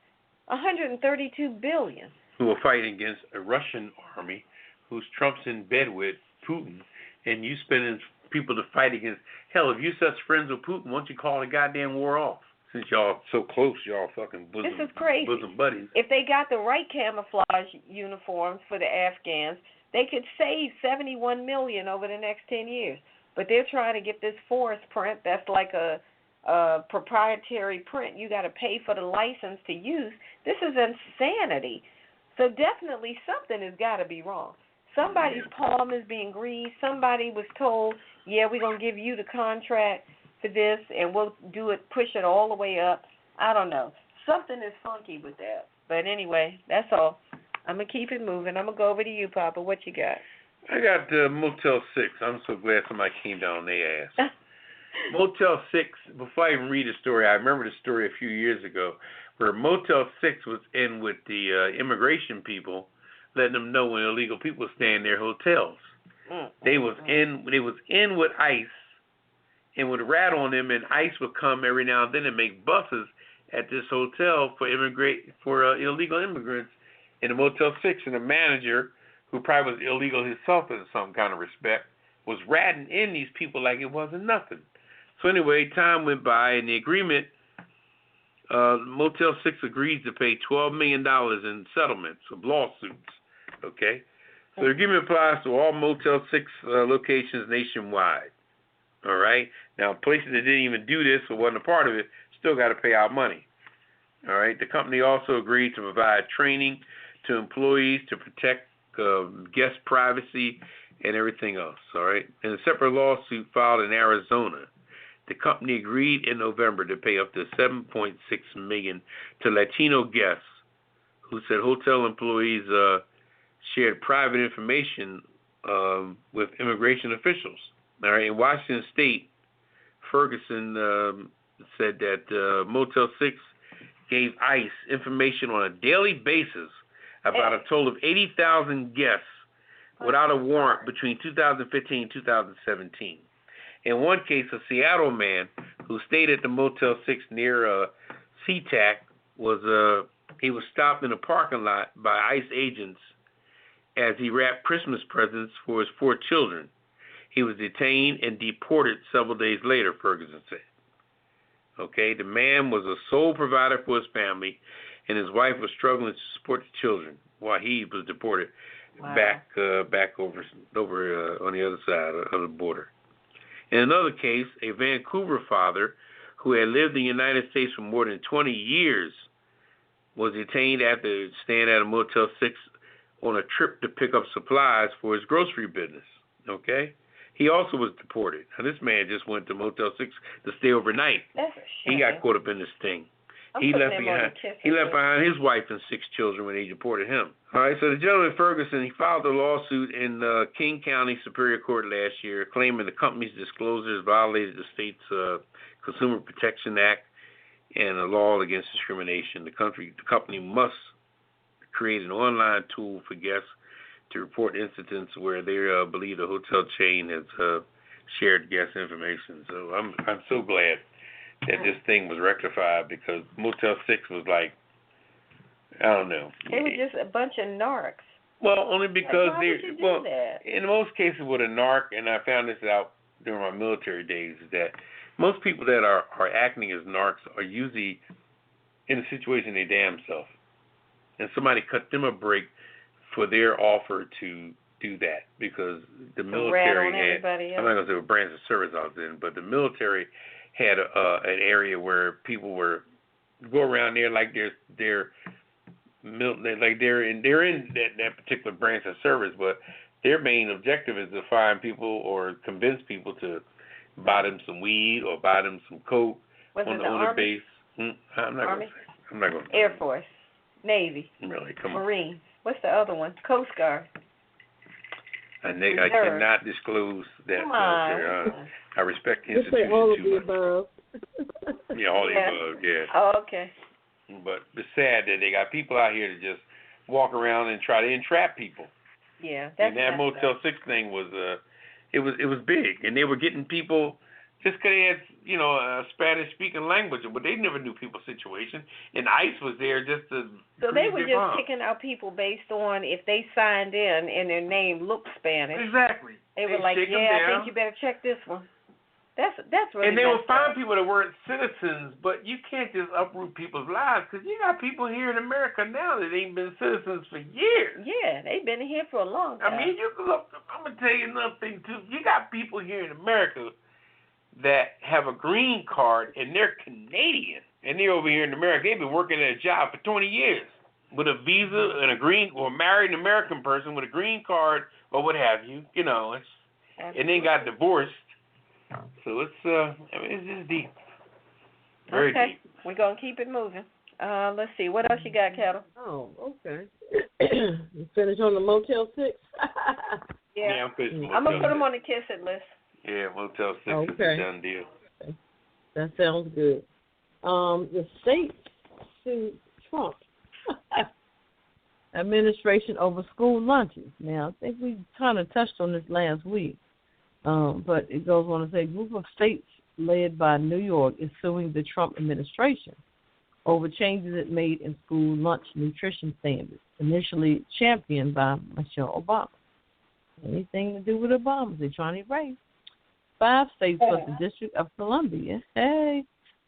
$132 billion. Who are fighting against a Russian army who's Trump's in bed with Putin, and you spending people to fight against. Hell, if you're such friends with Putin, why don't you call the goddamn war off? Since y'all so close, y'all fucking bosom, this is crazy. Bosom buddies. If they got the right camouflage uniforms for the Afghans, they could save $71 million over the next 10 years. But they're trying to get this forest print that's like a proprietary print. You got to pay for the license to use. This is insanity. So definitely something has got to be wrong. Somebody's palm is being greased. Somebody was told, yeah, we're going to give you the contract for this, and we'll do it, push it all the way up. I don't know. Something is funky with that. But anyway, that's all. I'm going to keep it moving. I'm going to go over to you, Papa. What you got? I got Motel 6. I'm so glad somebody came down on their ass. Motel 6, before I even read the story, I remember the story a few years ago where Motel 6 was in with the immigration people, letting them know when illegal people stay in their hotels. They was in with ICE and would rat on them, and ICE would come every now and then and make buses at this hotel for illegal immigrants in the Motel 6, and the manager, who probably was illegal himself in some kind of respect, was ratting in these people like it wasn't nothing. So anyway, time went by, and the agreement, Motel 6 agreed to pay $12 million in settlements of lawsuits. Okay? So the agreement applies to all Motel 6 locations nationwide. All right? Now, places that didn't even do this or wasn't a part of it still got to pay out money. All right? The company also agreed to provide training to employees to protect guest privacy and everything else. All right? In a separate lawsuit filed in Arizona, the company agreed in November to pay up to $7.6 million to Latino guests who said hotel employees shared private information with immigration officials. All right, in Washington State, Ferguson said that Motel 6 gave ICE information on a daily basis about a total of 80,000 guests without a warrant between 2015 and 2017. In one case, a Seattle man who stayed at the Motel 6 near SeaTac was stopped in a parking lot by ICE agents as he wrapped Christmas presents for his 4 children. He was detained and deported several days later, Ferguson said. Okay, the man was a sole provider for his family, and his wife was struggling to support the children while he was deported back over on the other side of the border. In another case, a Vancouver father who had lived in the United States for more than 20 years was detained after staying at a Motel 6 on a trip to pick up supplies for his grocery business. Okay? He also was deported. Now, this man just went to Motel 6 to stay overnight. That's a shame. He got caught up in this thing. He left behind his wife and 6 children when they deported him. All right, so the gentleman Ferguson, he filed a lawsuit in King County Superior Court last year, claiming the company's disclosures violated the state's Consumer Protection Act and a law against discrimination. The company must create an online tool for guests to report incidents where they believe the hotel chain has shared guest information. So I'm so glad that this thing was rectified, because Motel 6 was like, I don't know. They were just a bunch of narcs. Well, only because that? In most cases with a narc, and I found this out during my military days, is that most people that are acting as narcs are usually in a situation they damn self. And somebody cut them a break for their offer to do that, because the military had, I'm not going to say what branch of service I was in, but the military had an area where people were go around there like they're in that particular branch of service, but their main objective is to find people or convince people to buy them some weed or buy them some coke on the base. I'm not going to say. Air Force, Navy, really, come Marine. On. What's the other one? Coast Guard. I cannot disclose that. Come on. I respect the institution too much. Above. Yeah, all the above, yeah. Oh, okay. But it's sad that they got people out here to just walk around and try to entrap people. Yeah, and that Motel 6 thing was it was big, and they were getting people just because they had, a Spanish-speaking language, but they never knew people's situation. And ICE was there just to. So they were just picking out people based on if they signed in and their name looked Spanish. Exactly. They were like, I think you better check this one. That's really. And they would find people that weren't citizens, but you can't just uproot people's lives because you got people here in America now that ain't been citizens for years. Yeah, they've been here for a long time. I mean, look. I'm gonna tell you another thing too. You got people here in America that have a green card and they're Canadian, and they're over here in America. They've been working at a job for 20 years with a visa and or married an American person with a green card or what have you. And then got divorced. So it's just deep. Very deep. We're going to keep it moving. Let's see. What else you got, Ketel? Oh, okay. You finish on the Motel 6? Yeah, I'm finishing. I'm going to put them on the Kiss It list. Yeah, Motel 6 is a done deal. Okay. That sounds good. The state sued Trump administration over school lunches. Now, I think we kind of touched on this last week. But it goes on to say a group of states led by New York is suing the Trump administration over changes it made in school lunch nutrition standards, initially championed by Michelle Obama. Anything to do with Obama, they're trying to erase. 5 states plus the District of Columbia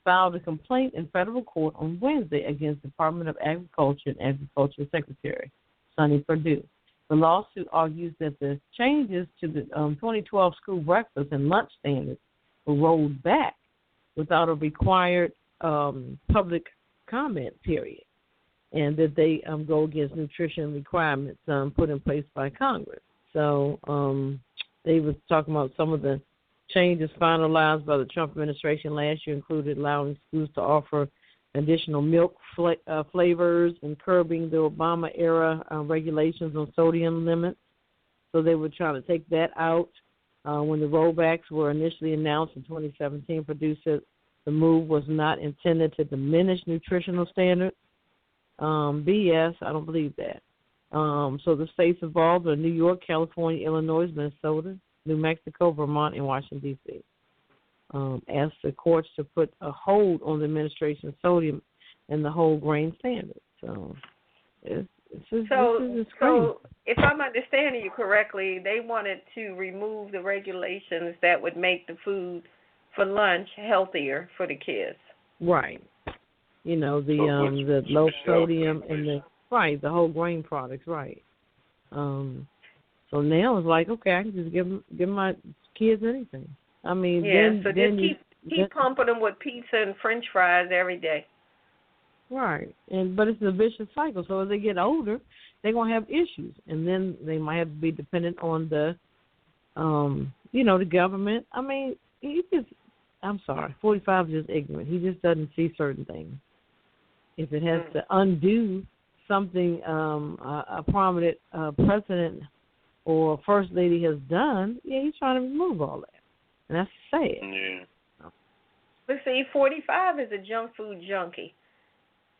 filed a complaint in federal court on Wednesday against Department of Agriculture and Agriculture Secretary Sonny Perdue. The lawsuit argues that the changes to the 2012 school breakfast and lunch standards were rolled back without a required public comment period, and that they go against nutrition requirements put in place by Congress. So they were talking about some of the changes finalized by the Trump administration last year included allowing schools to offer additional milk flavors and curbing the Obama-era regulations on sodium limits. So they were trying to take that out. When the rollbacks were initially announced in 2017, Purdue said the move was not intended to diminish nutritional standards. BS, I don't believe that. So the states involved are New York, California, Illinois, Minnesota, New Mexico, Vermont, and Washington, D.C. Asked the courts to put a hold on the administration's sodium and the whole grain standards. So, this is so if I'm understanding you correctly, they wanted to remove the regulations that would make the food for lunch healthier for the kids. Right. The low sodium and the whole grain products. Right. So now it's like, okay, I can just give my kids anything. I mean, so just keep pumping them with pizza and French fries every day. Right, but it's a vicious cycle. So as they get older, they're gonna have issues, and then they might have to be dependent on the, the government. I mean, I'm sorry, 45 is just ignorant. He just doesn't see certain things. If it has to undo something a prominent president or first lady has done, he's trying to remove all that. And that's sad. Yeah. But see, 45 is a junk food junkie.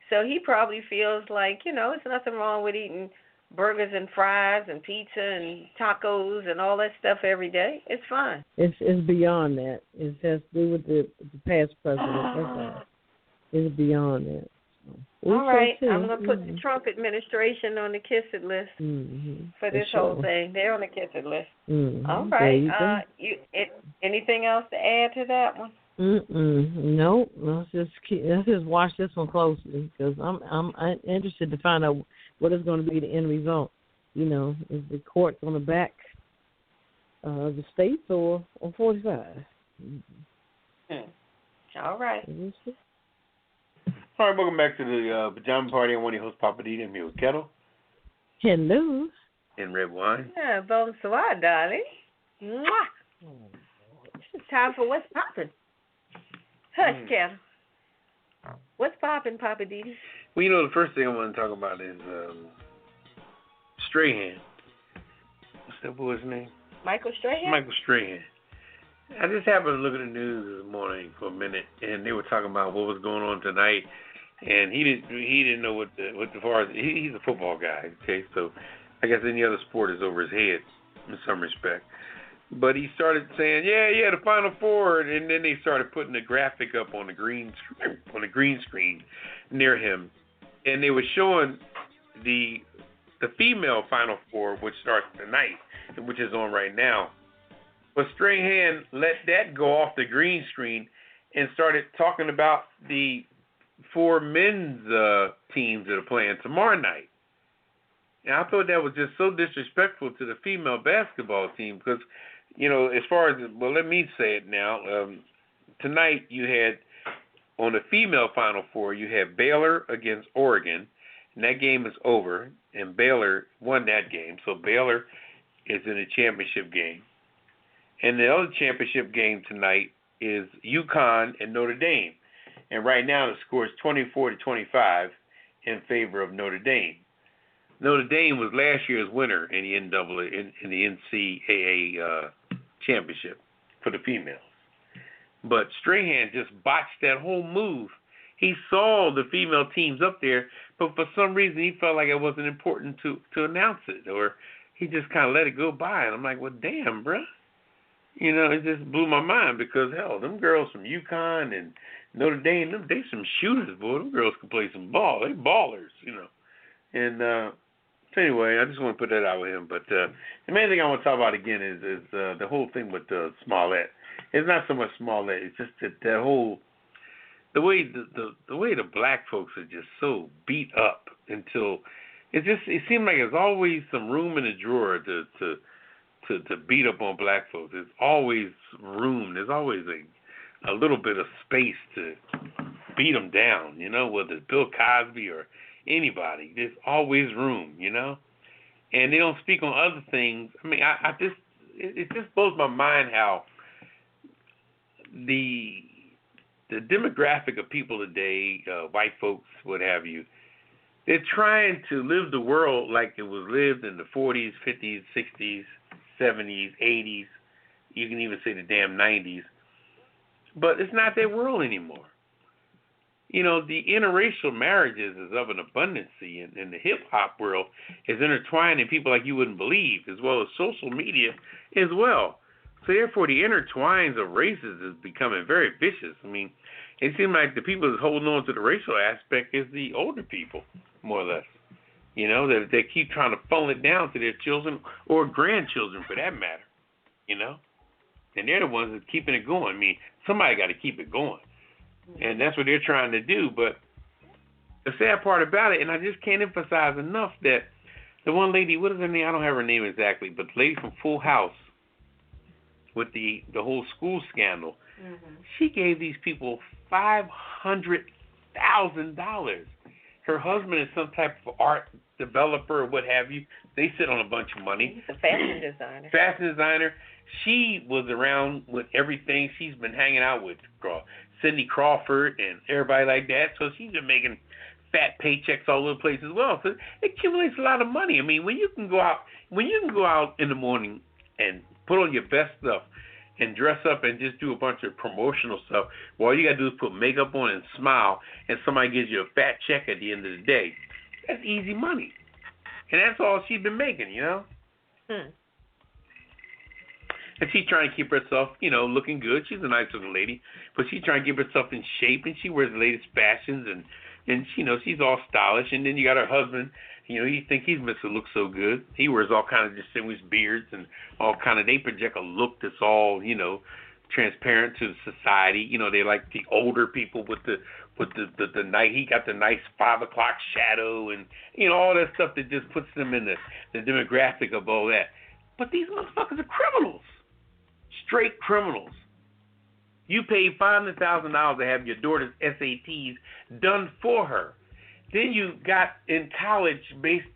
So he probably feels like, it's nothing wrong with eating burgers and fries and pizza and tacos and all that stuff every day. It's fine. It's beyond that. It has to do with the past president. That's all. It's beyond that. All right. I'm going to put the Trump administration on the Kiss It list for this whole thing. They're on the Kiss It list. All right. Anything else to add to that one? No. Let's just watch this one closely because I'm interested to find out what is going to be the end result. Is the court going to back the states or 45? All right. All right, welcome back to the Pajama Party. I'm one of your hosts, Poppa DD. I'm here with Ketel. Hello. And Redwine. Yeah, bonsoir, darling. Mwah. It's time for What's Poppin'. Hush, Ketel. What's poppin', Poppa DD? Well, the first thing I want to talk about is Strahan. What's that boy's name? Michael Strahan? Michael Strahan. I just happened to look at the news this morning for a minute, and they were talking about what was going on tonight, and he didn't know what the far as he's a football guy, okay? So I guess any other sport is over his head in some respect. But he started saying, yeah, the Final Four, and then they started putting the graphic up on the green screen near him, and they were showing the female Final Four, which starts tonight, which is on right now. But Strahan let that go off the green screen and started talking about the 4 men's teams that are playing tomorrow night. And I thought that was just so disrespectful to the female basketball team because, as far as, let me say it now. Tonight you had, on the female Final Four, you had Baylor against Oregon, and that game is over, and Baylor won that game. So Baylor is in the championship game. And the other championship game tonight is UConn and Notre Dame. And right now the score is 24-25 in favor of Notre Dame. Notre Dame was last year's winner in the NCAA championship for the females. But Strahan just botched that whole move. He saw the female teams up there, but for some reason he felt like it wasn't important to announce it, or he just kind of let it go by. And I'm like, well, damn, bruh. It just blew my mind because, hell, them girls from UConn and Notre Dame, they some shooters, boy. Them girls can play some ball. They ballers, And so anyway, I just want to put that out with him. But the main thing I want to talk about again is the whole thing with Smollett. It's not so much Smollett. It's just that whole the way the black folks are just so beat up until it seems like there's always some room in the drawer to beat up on black folks. There's always room. There's always a little bit of space to beat them down, whether it's Bill Cosby or anybody. There's always room, And they don't speak on other things. I mean, it just blows my mind how the demographic of people today, white folks, what have you, they're trying to live the world like it was lived in the 40s, 50s, 60s, 70s, 80s, you can even say the damn 90s. But it's not their world anymore. The interracial marriages is of an abundance, and the hip-hop world is intertwined people like you wouldn't believe, as well as social media as well. So therefore, the intertwines of races is becoming very vicious. I mean, it seems like the people that's holding on to the racial aspect is the older people, more or less. That they keep trying to funnel it down to their children or grandchildren, for that matter. And they're the ones that's keeping it going. I mean, somebody got to keep it going. And that's what they're trying to do. But the sad part about it, and I just can't emphasize enough that the one lady, what is her name? I don't have her name exactly, but the lady from Full House with the whole school scandal, she gave these people $500,000. Her husband is some type of art developer or what have you. They sit on a bunch of money. He's a fashion designer. She was around with everything. She's been hanging out with Cindy Crawford and everybody like that. So she's been making fat paychecks all over the place as well. So it accumulates a lot of money. I mean, when you can go out in the morning and put on your best stuff and dress up and just do a bunch of promotional stuff, all you got to do is put makeup on and smile, and somebody gives you a fat check at the end of the day. That's easy money. And that's all she's been making, And she's trying to keep herself, looking good. She's a nice looking lady, but she's trying to keep herself in shape, and she wears the latest fashions, and she's all stylish. And then you got her husband, you think he's supposed to look so good. He wears all kind of distinguished beards and all kind of. They project a look that's all, transparent to society. They like the older people with the night. He got the nice 5 o'clock shadow, and all that stuff that just puts them in the demographic of all that. But these motherfuckers are criminals. Straight criminals. You paid $500,000 to have your daughter's SATs done for her. Then you got her in college based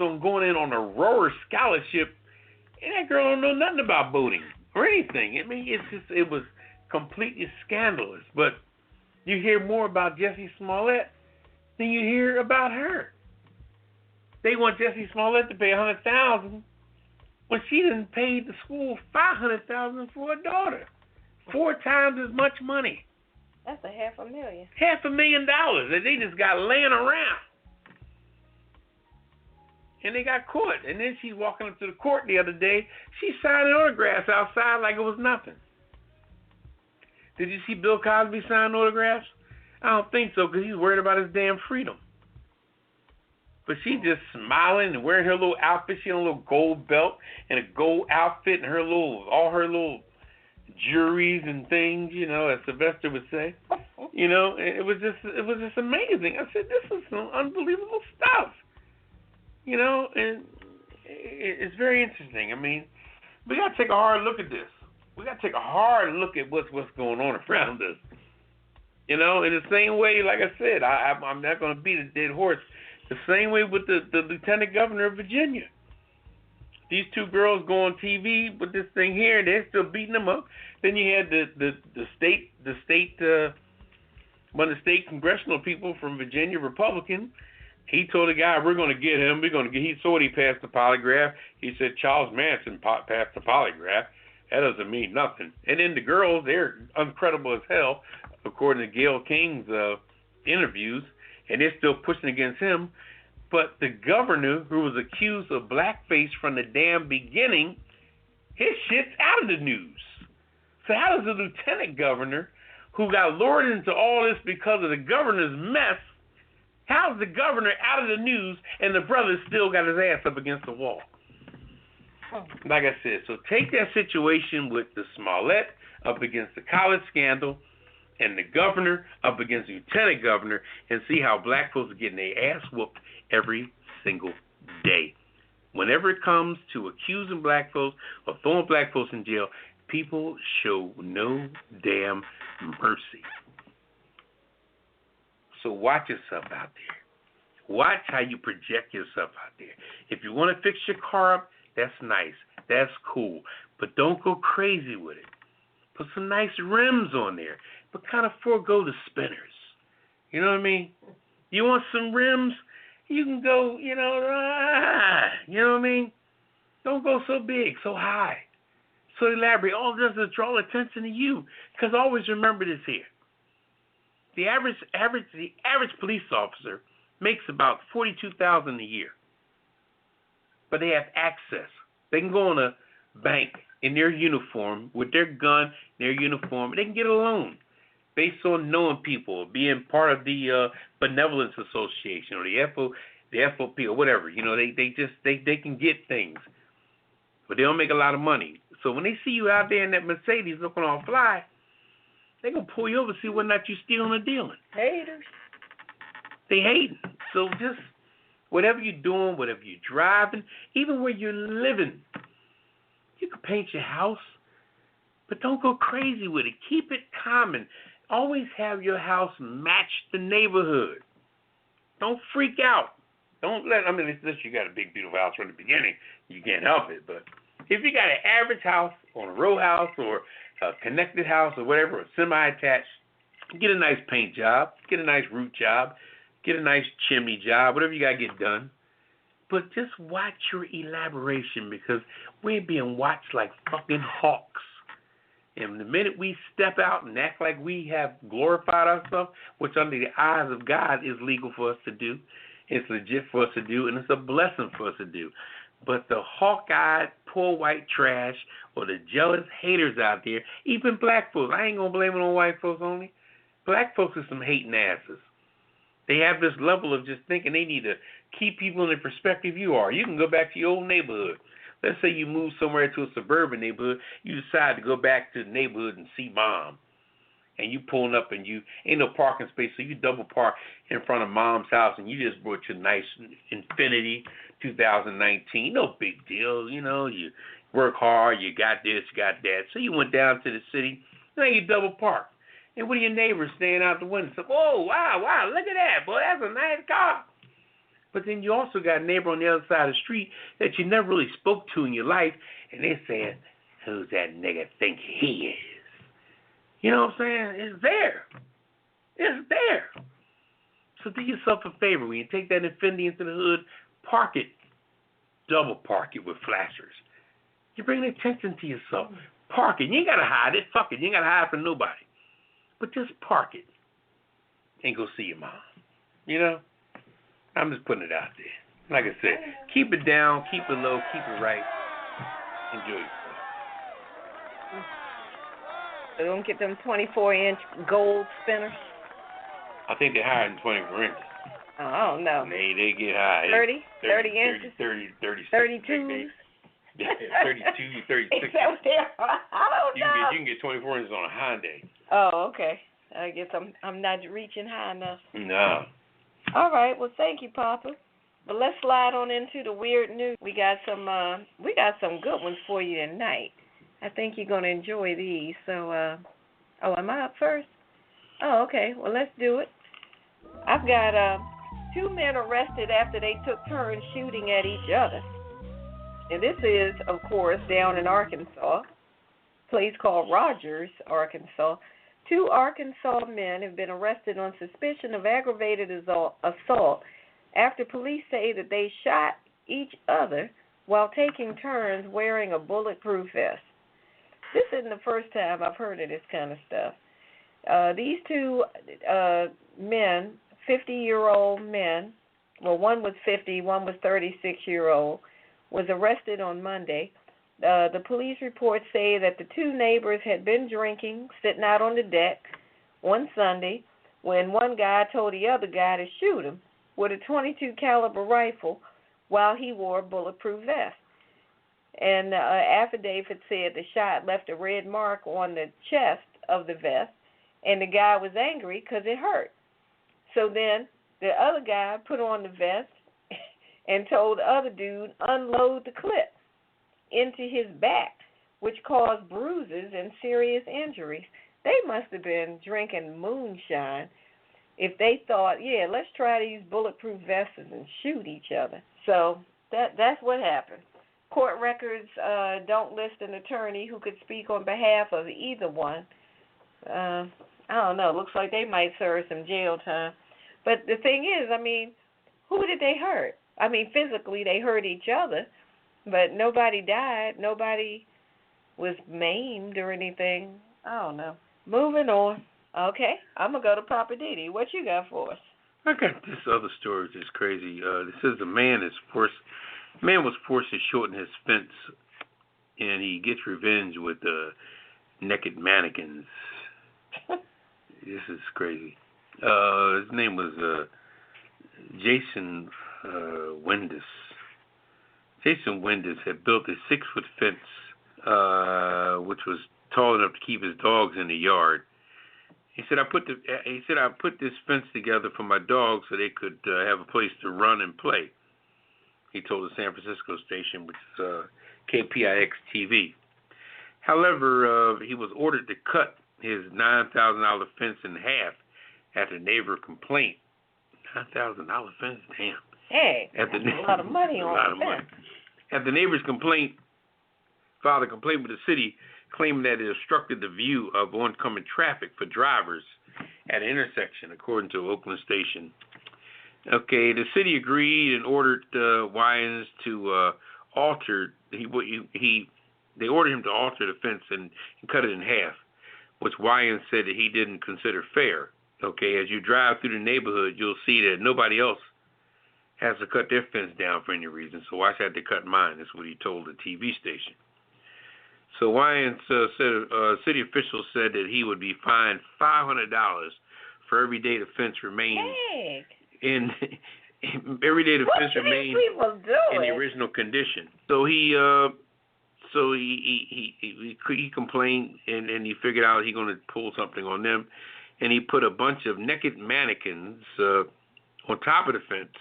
on going in on a rower scholarship, and that girl don't know nothing about boating or anything. I mean, it was completely scandalous. But you hear more about Jessie Smollett than you hear about her. They want Jessie Smollett to pay $100,000 when she didn't pay the school $500,000 for her daughter. 4 times as much money. That's $500,000. $500,000 that they just got laying around. And they got caught. And then she's walking up to the court the other day. She's signing autographs outside like it was nothing. Did you see Bill Cosby sign autographs? I don't think so, because he's worried about his damn freedom. But she's just smiling and wearing her little outfit. She had a little gold belt and a gold outfit and all her little juries and things, as Sylvester would say. It was just amazing. I said, this is some unbelievable stuff. And it's very interesting. I mean, we got to take a hard look at this. We got to take a hard look at what's going on around us. In the same way, like I said, I'm not going to beat a dead horse. The same way with the lieutenant governor of Virginia. These two girls go on TV with this thing here, and they're still beating them up. Then you had one of the state congressional people from Virginia, Republican. He told the guy, "We're going to get him. He thought he passed the polygraph." He said Charles Manson passed the polygraph. That doesn't mean nothing. And then the girls, they're uncredible as hell, according to Gayle King's interviews, and they're still pushing against him. But the governor, who was accused of blackface from the damn beginning, his shit's out of the news. So how does the lieutenant governor, who got lured into all this because of the governor's mess, how's the governor out of the news and the brother still got his ass up against the wall? Like I said, so take that situation with the Smollett up against the college scandal and the governor up against the lieutenant governor and see how black folks are getting their ass whooped every single day. Whenever it comes to accusing black folks or throwing black folks in jail, people show no damn mercy. So watch yourself out there. Watch how you project yourself out there. If you want to fix your car up, that's nice. That's cool. But don't go crazy with it. Put some nice rims on there, but kind of forego the spinners. You know what I mean? You want some rims? You can go, you know what I mean? Don't go so big, so high, so elaborate. All this is draw attention to you. Because always remember this here. The average police officer makes about $42,000 a year. But they have access. They can go in a bank in their uniform, with their gun, their uniform, and they can get a loan based on knowing people, being part of the Benevolence Association or the FOP or whatever. They can get things, but they don't make a lot of money. So when they see you out there in that Mercedes looking all fly, they're going to pull you over to see whether or not you're stealing or dealing. Haters. They hating. So just whatever you're doing, whatever you're driving, even where you're living, you can paint your house, but don't go crazy with it. Keep it common. Always have your house match the neighborhood. Don't freak out. Unless you got a big, beautiful house from the beginning, you can't help it. But if you got an average house or a row house or a connected house or whatever, or semi-attached, get a nice paint job, get a nice roof job, get a nice chimney job, whatever you got to get done. But just watch your elaboration, because we're being watched like fucking hawks. And the minute we step out and act like we have glorified ourselves, which under the eyes of God is legal for us to do, it's legit for us to do, and it's a blessing for us to do. But the hawk-eyed, poor white trash, or the jealous haters out there, even black folks, I ain't going to blame it on white folks only. Black folks are some hating asses. They have this level of just thinking they need to keep people in the perspective you are. You can go back to your old neighborhood. Let's say you move somewhere to a suburban neighborhood. You decide to go back to the neighborhood and see Mom. And you pulling up and you ain't no parking space, so you double park in front of Mom's house, and you just brought your nice Infiniti 2019. No big deal, you work hard, you got this, you got that. So you went down to the city, now you double park. And what are your neighbors staying out the window? So, oh, wow, look at that, boy, that's a nice car. But then you also got a neighbor on the other side of the street that you never really spoke to in your life, and they're saying, who's that nigga think he is? You know what I'm saying? It's there. It's there. So do yourself a favor. When you take that Infiniti into the hood, park it. Double park it with flashers. You bring attention to yourself. Park it. You ain't got to hide it. Fuck it. You ain't got to hide from nobody. But just park it and go see your mom. I'm just putting it out there. Like I said, keep it down, keep it low, keep it right. Enjoy yourself. So don't get them 24-inch gold spinners. I think they're higher than 24 inches. Oh, I don't know. They get high. 30 inches? 36. 32? Yeah, 32, 36. I don't know. You can get 24 inches on a Hyundai. Oh, okay. I guess I'm not reaching high enough. No. All right. Well, thank you, Papa. But let's slide on into the weird news. We got some good ones for you tonight. I think you're gonna enjoy these. So, am I up first? Oh, okay. Well, let's do it. I've got 2 men arrested after they took turns shooting at each other. And this is, of course, down in Arkansas, a place called Rogers, Arkansas. 2 Arkansas men have been arrested on suspicion of aggravated assault after police say that they shot each other while taking turns wearing a bulletproof vest. This isn't the first time I've heard of this kind of stuff. These 2 men, 50-year-old men, well, one was 50, one was 36-year-old, was arrested on Monday. The police reports say that the 2 neighbors had been drinking, sitting out on the deck one Sunday, when one guy told the other guy to shoot him with a .22 caliber rifle while he wore a bulletproof vest. And affidavit said the shot left a red mark on the chest of the vest, and the guy was angry because it hurt. So then the other guy put on the vest and told the other dude unload the clip into his back, which caused bruises and serious injuries. They must have been drinking moonshine if they thought, yeah, let's try to use bulletproof vests and shoot each other. So that's what happened. Court records don't list an attorney who could speak on behalf of either one. I don't know. Looks like they might serve some jail time. But the thing is, I mean, who did they hurt? I mean, physically they hurt each other, but nobody died. Nobody was maimed or anything. I don't know. Moving on. Okay, I'm going to go to Poppa DD. What you got for us? I got this other story which is crazy. It says a man was forced to shorten his fence, and he gets revenge with naked mannequins. This is crazy. His name was Jason Wendis. Jason Wendis had built a 6-foot fence, which was tall enough to keep his dogs in the yard. He said, I put this fence together for my dogs so they could have a place to run and play. He told the San Francisco station, which is KPIX TV. However, he was ordered to cut his $9,000 fence in half after neighbor complaint. $9,000 fence? Damn. Hey, that's a lot of money on the fence. After the neighbor's filed a complaint with the city, claiming that it obstructed the view of oncoming traffic for drivers at an intersection, according to Oakland station. Okay, the city agreed and ordered Wyans to alter. They ordered him to alter the fence and cut it in half, which Wyans said that he didn't consider fair. Okay, as you drive through the neighborhood, you'll see that nobody else has to cut their fence down for any reason, so I had to cut mine. That's what he told the TV station. So Wyans said, city officials said that he would be fined $500 for every day the fence remained every day the fence remained in the original condition. So he complained and he figured out he's going to pull something on them, and he put a bunch of naked mannequins on top of the fence.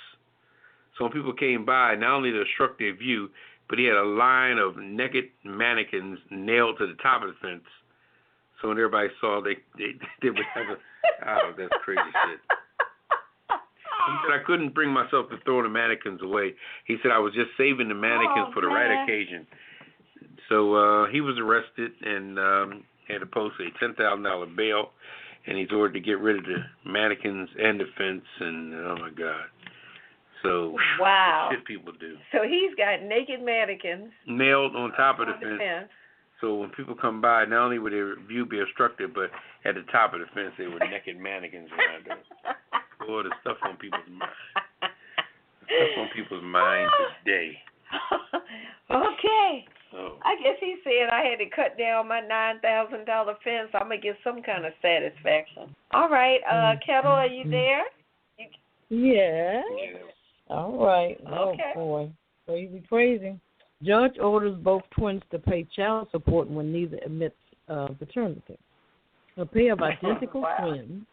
So when people came by, not only to obstruct their view, but he had a line of naked mannequins nailed to the top of the fence. So when everybody saw, they would have that's crazy shit. He said, I couldn't bring myself to throw the mannequins away. He said, I was just saving the mannequins for the right occasion. So he was arrested and had to post a $10,000 bail, and he's ordered to get rid of the mannequins and the fence, and oh my God. So wow, shit people do. So he's got naked mannequins nailed on top of the fence. So when people come by, not only would their view be obstructed, but at the top of the fence, they were naked mannequins around them. Boy, the stuff on people's mind. That's on people's minds today. Okay. So. I guess he said I had to cut down my $9,000 fence. I'm going to get some kind of satisfaction. All right. Ketel, are you there? Yeah. All right. Okay. Oh, boy. Crazy. Judge orders both twins to pay child support when neither admits paternity. A pair of identical twins,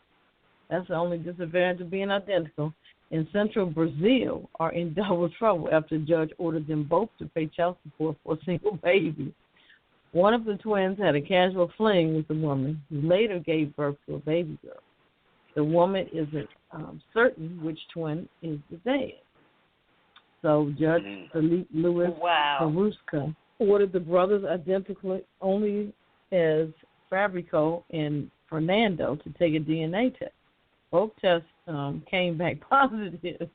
that's the only disadvantage of being identical, in central Brazil are in double trouble after a judge ordered them both to pay child support for a single baby. One of the twins had a casual fling with the woman who later gave birth to a baby girl. The woman isn't certain which twin is the dad. So Judge Felipe Luis Peruska ordered the brothers identical only as Fabrico and Fernando to take a DNA test. Both tests came back positive.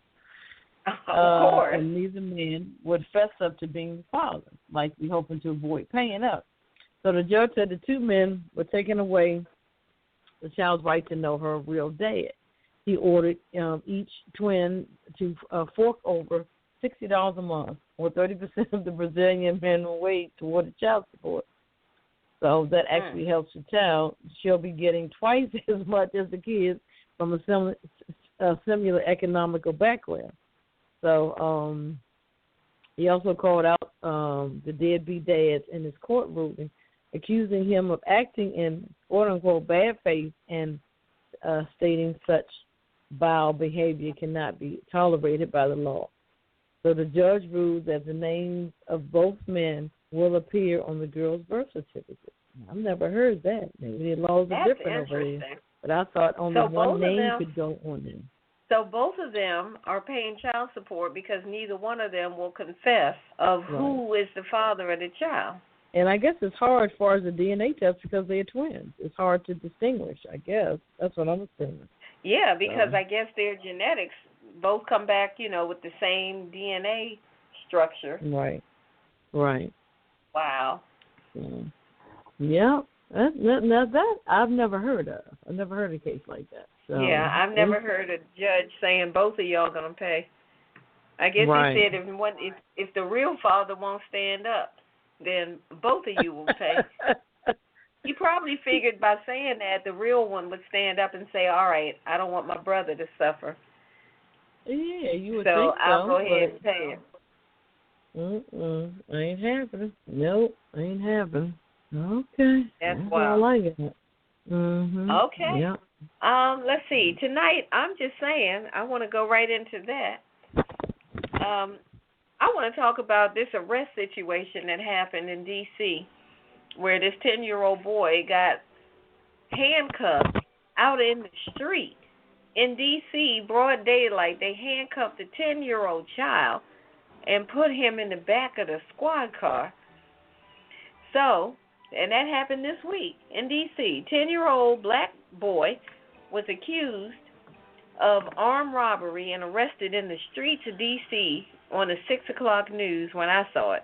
Of course. And neither man would fess up to being the father, likely hoping to avoid paying up. So the judge said the two men were taking away the child's right to know her real dad. He ordered each twin to fork over $60 a month, or 30% of the Brazilian minimum wage toward the child support. So that actually helps the child. She'll be getting twice as much as the kids from a similar economical background. So he also called out the deadbeat dads in his court ruling, accusing him of acting in quote-unquote bad faith and stating such vile behavior cannot be tolerated by the law. So the judge ruled that the names of both men will appear on the girl's birth certificate. I've never heard that. Maybe the laws are different over here. But I thought only one name could go on them. So both of them are paying child support because neither one of them will confess of who is the father of the child. And I guess it's hard as far as the DNA test because they're twins. It's hard to distinguish, I guess. That's what I'm assuming. Yeah, because I guess their genetics both come back, with the same DNA structure. Right. Wow. Yeah. That I've never heard of. I've never heard of a case like that. So, yeah, I've never heard a judge saying both of y'all going to pay. I guess he said if the real father won't stand up, then both of you will pay. He probably figured by saying that the real one would stand up and say, all right, I don't want my brother to suffer. Yeah, you would think so. So I'll go ahead and pay him. Ain't happening. Nope, ain't happening. Okay. That's wild. I like it. Okay. Yeah. Let's see. Tonight, I'm just saying, I want to go right into that. I want to talk about this arrest situation that happened in D.C., where this 10-year-old boy got handcuffed out in the street. In D.C., broad daylight, they handcuffed a 10-year-old child and put him in the back of the squad car. So, and that happened this week in D.C. 10-year-old black boy was accused of armed robbery and arrested in the streets of D.C. on the 6 o'clock news when I saw it.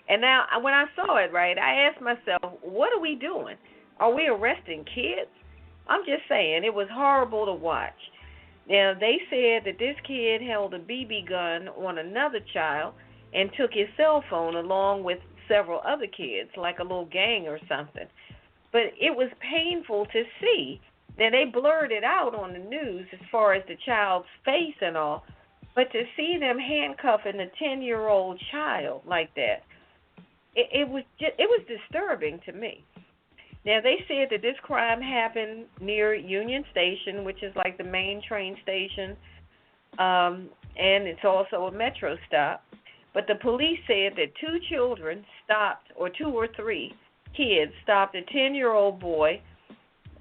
And now, when I saw it, I asked myself, what are we doing? Are we arresting kids? I'm just saying, it was horrible to watch. Now, they said that this kid held a BB gun on another child and took his cell phone along with several other kids, like a little gang or something. But it was painful to see. Now, they blurred it out on the news as far as the child's face and all, but to see them handcuffing a 10-year-old child like that, it was disturbing to me. Now, they said that this crime happened near Union Station, which is like the main train station, and it's also a metro stop. But the police said that two children stopped, or two or three kids stopped a 10-year-old boy,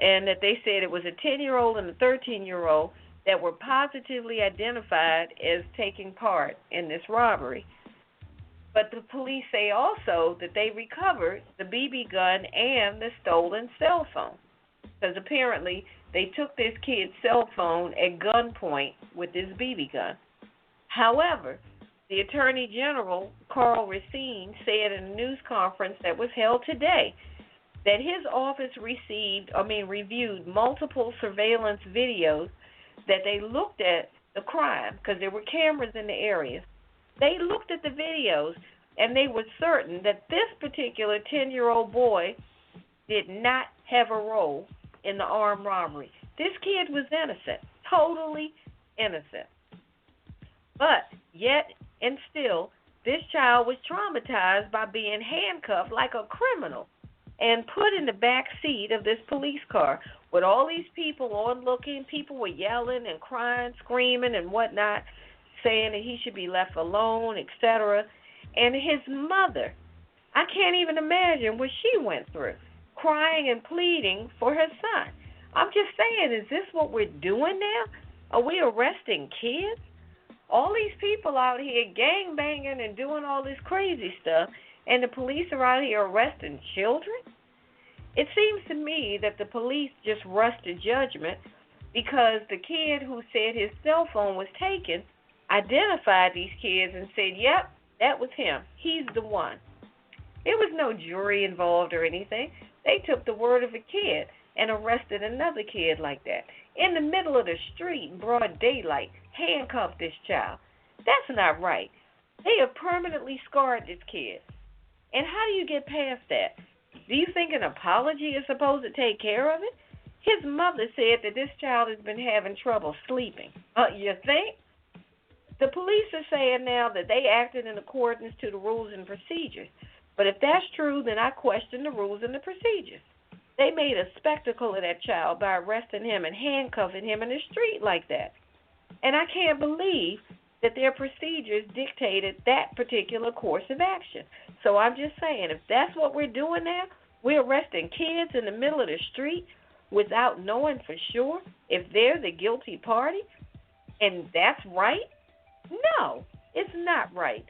and that they said it was a 10-year-old and a 13-year-old that were positively identified as taking part in this robbery. But the police say also that they recovered the BB gun and the stolen cell phone, because apparently they took this kid's cell phone at gunpoint with this BB gun. However, the Attorney General, Carl Racine, said in a news conference that was held today that his office reviewed multiple surveillance videos that they looked at the crime, because there were cameras in the area, they looked at the videos and they were certain that this particular 10-year-old boy did not have a role in the armed robbery. This kid was innocent, totally innocent. But yet and still, this child was traumatized by being handcuffed like a criminal and put in the back seat of this police car with all these people onlooking. People were yelling and crying, screaming and whatnot, saying that he should be left alone, etc. And his mother, I can't even imagine what she went through, crying and pleading for her son. I'm just saying, is this what we're doing now? Are we arresting kids? All these people out here gang banging and doing all this crazy stuff, and the police are out here arresting children? It seems to me that the police just rushed to judgment because the kid who said his cell phone was taken identified these kids and said, yep, that was him. He's the one. There was no jury involved or anything. They took the word of a kid and arrested another kid like that in the middle of the street in broad daylight, handcuffed this child. That's not right. They have permanently scarred this kid. And how do you get past that? Do you think an apology is supposed to take care of it? His mother said that this child has been having trouble sleeping. You think? The police are saying now that they acted in accordance to the rules and procedures. But if that's true, then I question the rules and the procedures. They made a spectacle of that child by arresting him and handcuffing him in the street like that. And I can't believe that their procedures dictated that particular course of action. So I'm just saying, if that's what we're doing now, we're arresting kids in the middle of the street without knowing for sure if they're the guilty party, and that's right? No, it's not right.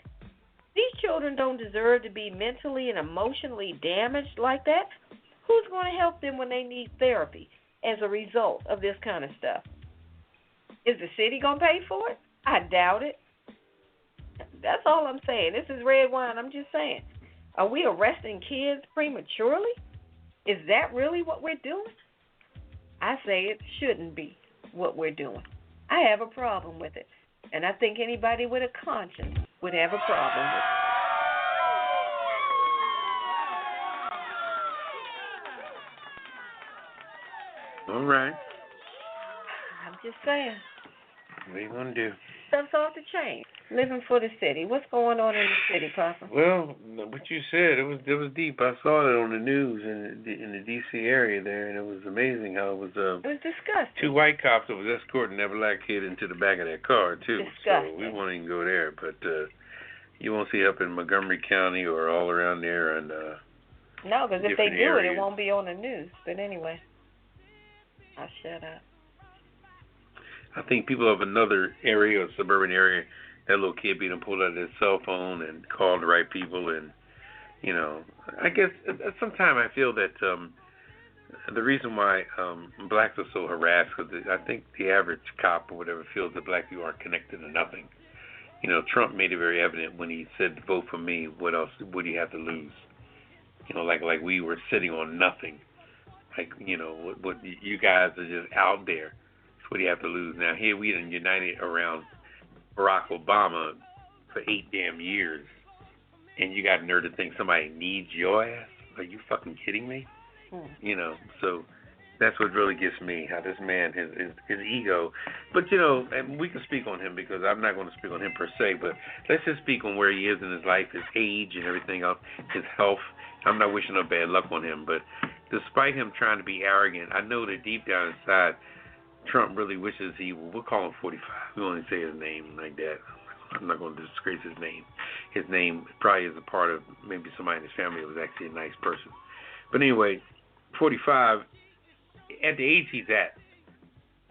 These children don't deserve to be mentally and emotionally damaged like that. Who's going to help them when they need therapy as a result of this kind of stuff? Is the city going to pay for it? I doubt it. That's all I'm saying. This is Redwine. I'm just saying. Are we arresting kids prematurely? Is that really what we're doing? I say it shouldn't be what we're doing. I have a problem with it. And I think anybody with a conscience would have a problem with it. All right. I'm just saying. What are you going to do? Stuff's off the chain. Living for the city. What's going on in the city, Papa? Well, what you said, it was deep. I saw it on the news in the D.C. area there, and it was amazing how it was disgusting. 2 white cops that was escorting that black kid into the back of that car, too. Disgusting. So we won't even go there. But you won't see up in Montgomery County or all around there. And no, because if they do areas. it won't be on the news. But anyway, I'll shut up. I think people of another area, a suburban area, that little kid being pulled out of his cell phone and called the right people. And, you know, I guess sometimes I feel that the reason why blacks are so harassed, because I think the average cop or whatever feels that black people aren't connected to nothing. You know, Trump made it very evident when he said, vote for me, what else would he have to lose? You know, like we were sitting on nothing. Like, you know, what you guys are just out there. What do you have to lose? Now, here we done united around Barack Obama for 8 damn years, and you got nerve to think somebody needs your ass? Are you fucking kidding me? You know, so that's what really gets me, how this man, his ego. But, you know, and we can speak on him because I'm not going to speak on him per se, but let's just speak on where he is in his life, his age and everything else, his health. I'm not wishing no bad luck on him, but despite him trying to be arrogant, I know that deep down inside, Trump really wishes we'll call him 45. We won't even say his name like that. I'm not going to disgrace his name. His name probably is a part of maybe somebody in his family that was actually a nice person. But anyway, 45, at the age he's at,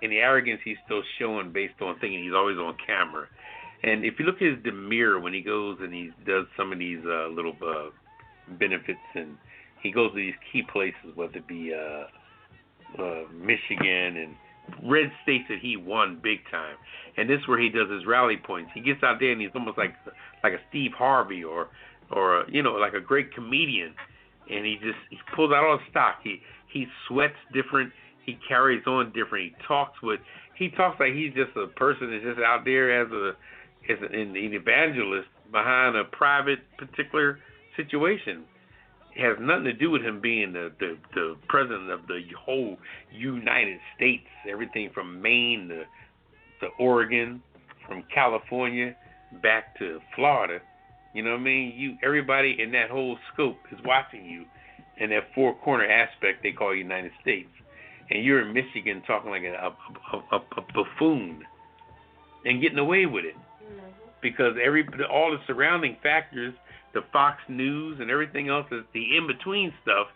and the arrogance he's still showing based on thinking he's always on camera. And if you look at his demeanor when he goes and he does some of these little benefits, and he goes to these key places, whether it be Michigan and red states that he won big time, and this is where he does his rally points. He gets out there and he's almost like a Steve Harvey or you know, like a great comedian, and he pulls out all the stock. He sweats different. He carries on different. He talks with he talks like he's just a person that's just out there as an evangelist behind a private particular situation. It has nothing to do with him being the president of the whole United States. Everything from Maine to Oregon, from California back to Florida. You know what I mean? Everybody in that whole scope is watching you in that four-corner aspect they call United States. And you're in Michigan talking like a buffoon and getting away with it. Because all the surrounding factors, the Fox News and everything else, is the in-between stuff,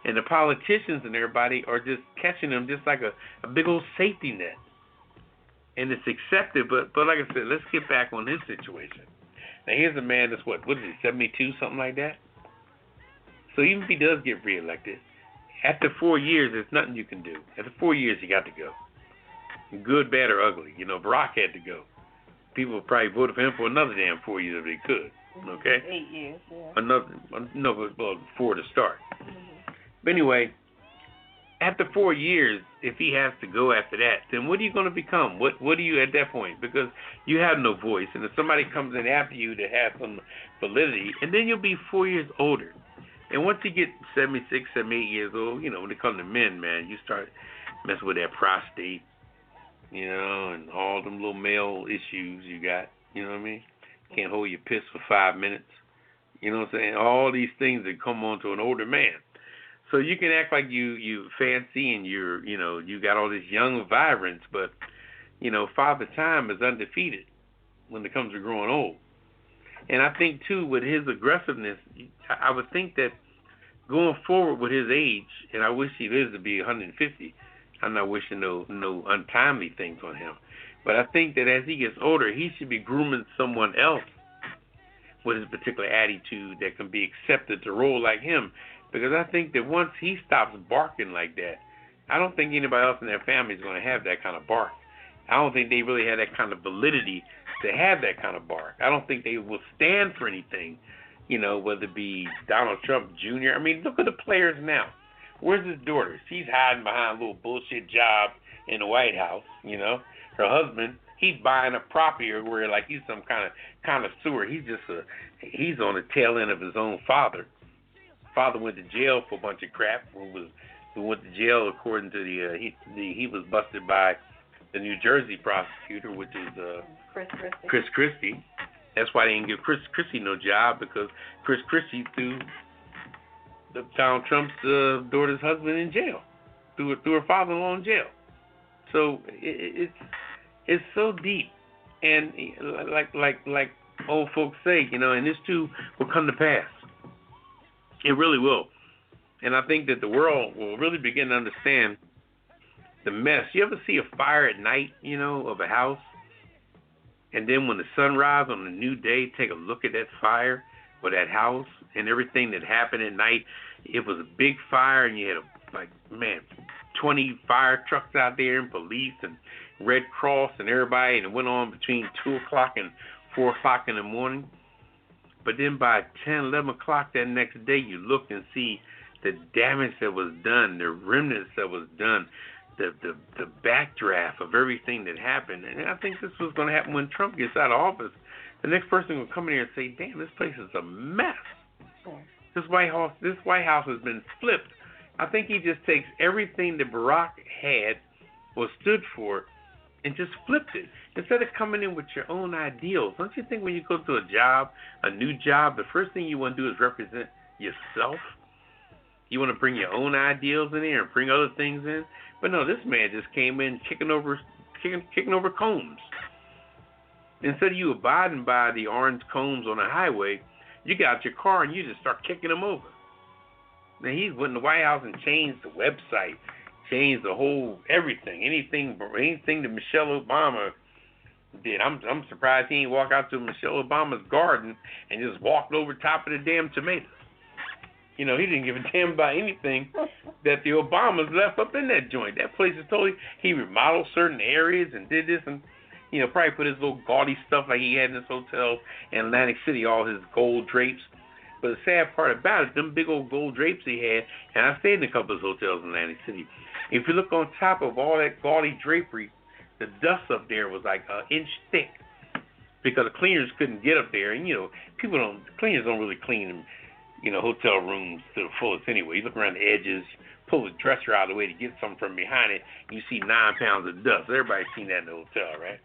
and the politicians and everybody are just catching them just like a big old safety net. And it's accepted, but like I said, let's get back on this situation. Now, here's a man that's, what is he, 72, something like that? So even if he does get reelected, after 4 years, there's nothing you can do. After 4 years, you got to go. Good, bad, or ugly. You know, Barack had to go. People probably voted for him for another damn 4 years if they could. Okay? 8 years, yeah. 4 to start. But anyway, after 4 years, if he has to go after that, then what are you going to become? What are you at that point? Because you have no voice, and if somebody comes in after you to have some validity, and then you'll be 4 years older. And once you get 76, 78 years old, you know, when it comes to men, man, you start messing with that prostate, you know, and all them little male issues you got, you know what I mean? Can't hold your piss for 5 minutes. You know what I'm saying? All these things that come on to an older man. So you can act like you fancy and you got all this young vibrance, but, you know, Father Time is undefeated when it comes to growing old. And I think, too, with his aggressiveness, I would think that going forward with his age, and I wish he lives to be 150, I'm not wishing no untimely things on him. But I think that as he gets older, he should be grooming someone else with his particular attitude that can be accepted to roll like him. Because I think that once he stops barking like that, I don't think anybody else in their family is going to have that kind of bark. I don't think they really have that kind of validity to have that kind of bark. I don't think they will stand for anything, you know, whether it be Donald Trump Jr. I mean, look at the players now. Where's his daughter? She's hiding behind a little bullshit job in the White House, you know. Her husband, he's buying a property where like he's some kind of connoisseur. He's on the tail end of his own father. Father went to jail for a bunch of crap. Who went to jail according to he was busted by the New Jersey prosecutor, which is Chris Christie. That's why they didn't give Chris Christie no job, because Chris Christie threw Donald Trump's daughter's husband in jail, threw her father-in-law in jail. So it's so deep, and like old folks say, you know, and this too will come to pass. It really will. And I think that the world will really begin to understand the mess. You ever see a fire at night, you know, of a house? And then when the sun rises on a new day, take a look at that fire or that house and everything that happened at night. It was a big fire, and you had 20 fire trucks out there and police and Red Cross and everybody, and it went on between 2 o'clock and 4 o'clock in the morning. But then by 10, 11 o'clock that next day, you look and see the damage that was done, the remnants that was done, the backdraft of everything that happened. And I think this was going to happen when Trump gets out of office. The next person will come in here and say, damn, this place is a mess. This White House has been flipped. I think he just takes everything that Barack had or stood for and just flipped it. Instead of coming in with your own ideals, don't you think when you go to a job, a new job, the first thing you want to do is represent yourself? You want to bring your own ideals in there and bring other things in? But no, this man just came in kicking over combs. Instead of you abiding by the orange combs on the highway, you get out your car and you just start kicking them over. Now he went in the White House and changed the website, changed the whole everything, anything that Michelle Obama did. I'm surprised he didn't walk out to Michelle Obama's garden and just walked over top of the damn tomatoes. You know, he didn't give a damn about anything that the Obamas left up in that joint. That place is totally, he remodeled certain areas and did this and, you know, probably put his little gaudy stuff like he had in his hotel in Atlantic City, all his gold drapes. But the sad part about it, them big old gold drapes he had, and I stayed in a couple of hotels in Atlantic City. If you look on top of all that gaudy drapery, the dust up there was like an inch thick because the cleaners couldn't get up there. And, cleaners don't really clean, hotel rooms to the fullest anyway. You look around the edges, pull the dresser out of the way to get something from behind it, and you see 9 pounds of dust. Everybody's seen that in the hotel, right?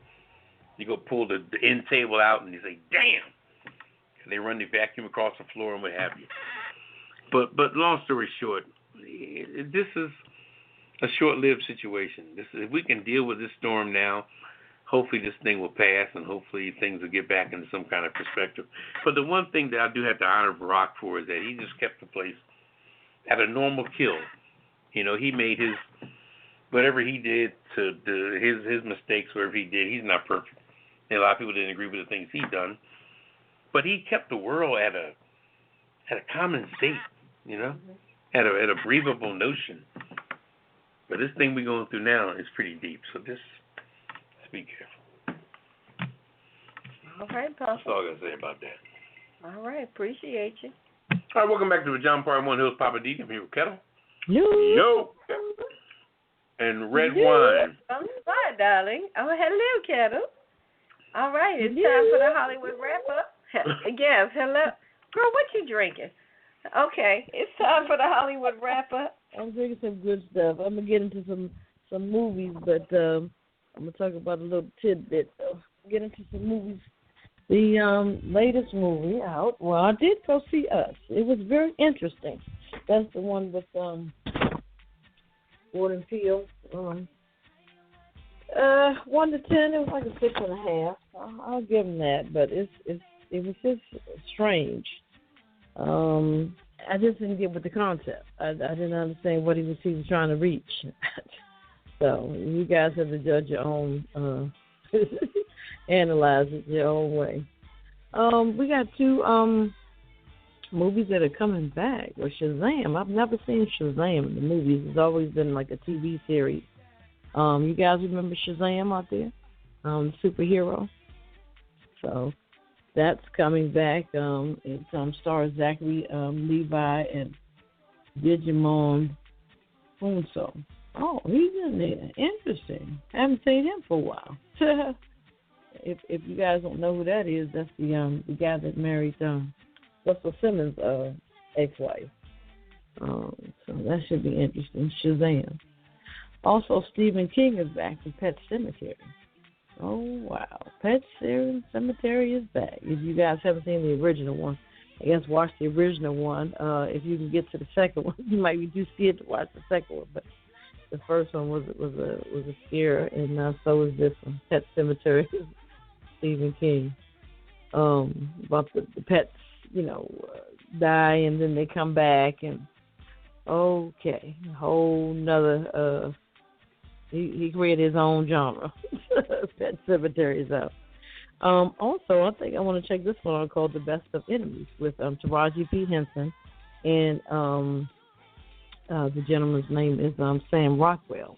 You go pull the end table out, and you say, damn. And they run the vacuum across the floor and what have you. But long story short, this is a short-lived situation. If we can deal with this storm now, hopefully this thing will pass, and hopefully things will get back into some kind of perspective. But the one thing that I do have to honor Barack for is that he just kept the place at a normal kill. He made his, whatever he did his mistakes, whatever he did, he's not perfect. And a lot of people didn't agree with the things he done. But he kept the world at a common state, at a breathable notion. But this thing we're going through now is pretty deep, so just be careful. All right, Papa. That's all I got to say about that. All right, appreciate you. All right, welcome back to Pajama Party 1 Hills Poppa DD. I'm here with Ketel. Yo. And Redwine. I'm sorry, darling. Oh, hello, Ketel. All right, it's time for the Hollywood wrap-up. Yes, hello. Girl, what you drinking? Okay, it's time for the Hollywood wrap-up. I'm drinking some good stuff. I'm going to get into some movies, but I'm going to talk about a little tidbit. Get into some movies. The latest movie out, well, I did go see Us. It was very interesting. That's the one with Jordan Peele. 1 to 10, it was like a 6.5. I'll give him that, but it was just strange. I just didn't get with the concept. I didn't understand what he was trying to reach. So you guys have to judge your own, analyze it your own way. We got 2 movies that are coming back. Or Shazam. I've never seen Shazam in the movies. It's always been like a TV series. You guys remember Shazam out there? Superhero. So that's coming back. It stars Zachary Levi and Digimon Funso. Oh, he's in there. Interesting. Haven't seen him for a while. If you guys don't know who that is, that's the guy that married Russell Simmons' ex-wife. So that should be interesting. Shazam. Also, Stephen King is back in Pet Sematary. Oh, wow. Pet Sematary is back. If you guys haven't seen the original one, I guess watch the original one. If you can get to the second one, you might be too scared to watch the second one. But the first one was a scare, and so is this one, Pet Sematary, Stephen King. About the pets, die and then they come back, and okay, a whole nother. He created his own genre. Pet Sematary is out. Also, I think I want to check this one out called The Best of Enemies with Taraji P. Henson, and the gentleman's name is Sam Rockwell.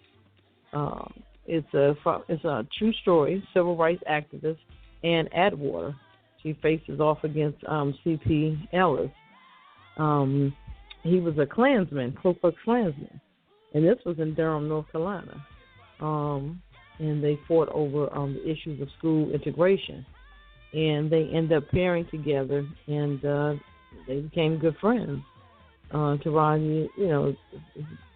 It's a true story. Civil rights activist Ann Atwater. She faces off against C.P. Ellis. He was a Klansman, Ku Klux Klansman, and this was in Durham, North Carolina. And they fought over the issues of school integration, and they ended up pairing together, and they became good friends. Taraji,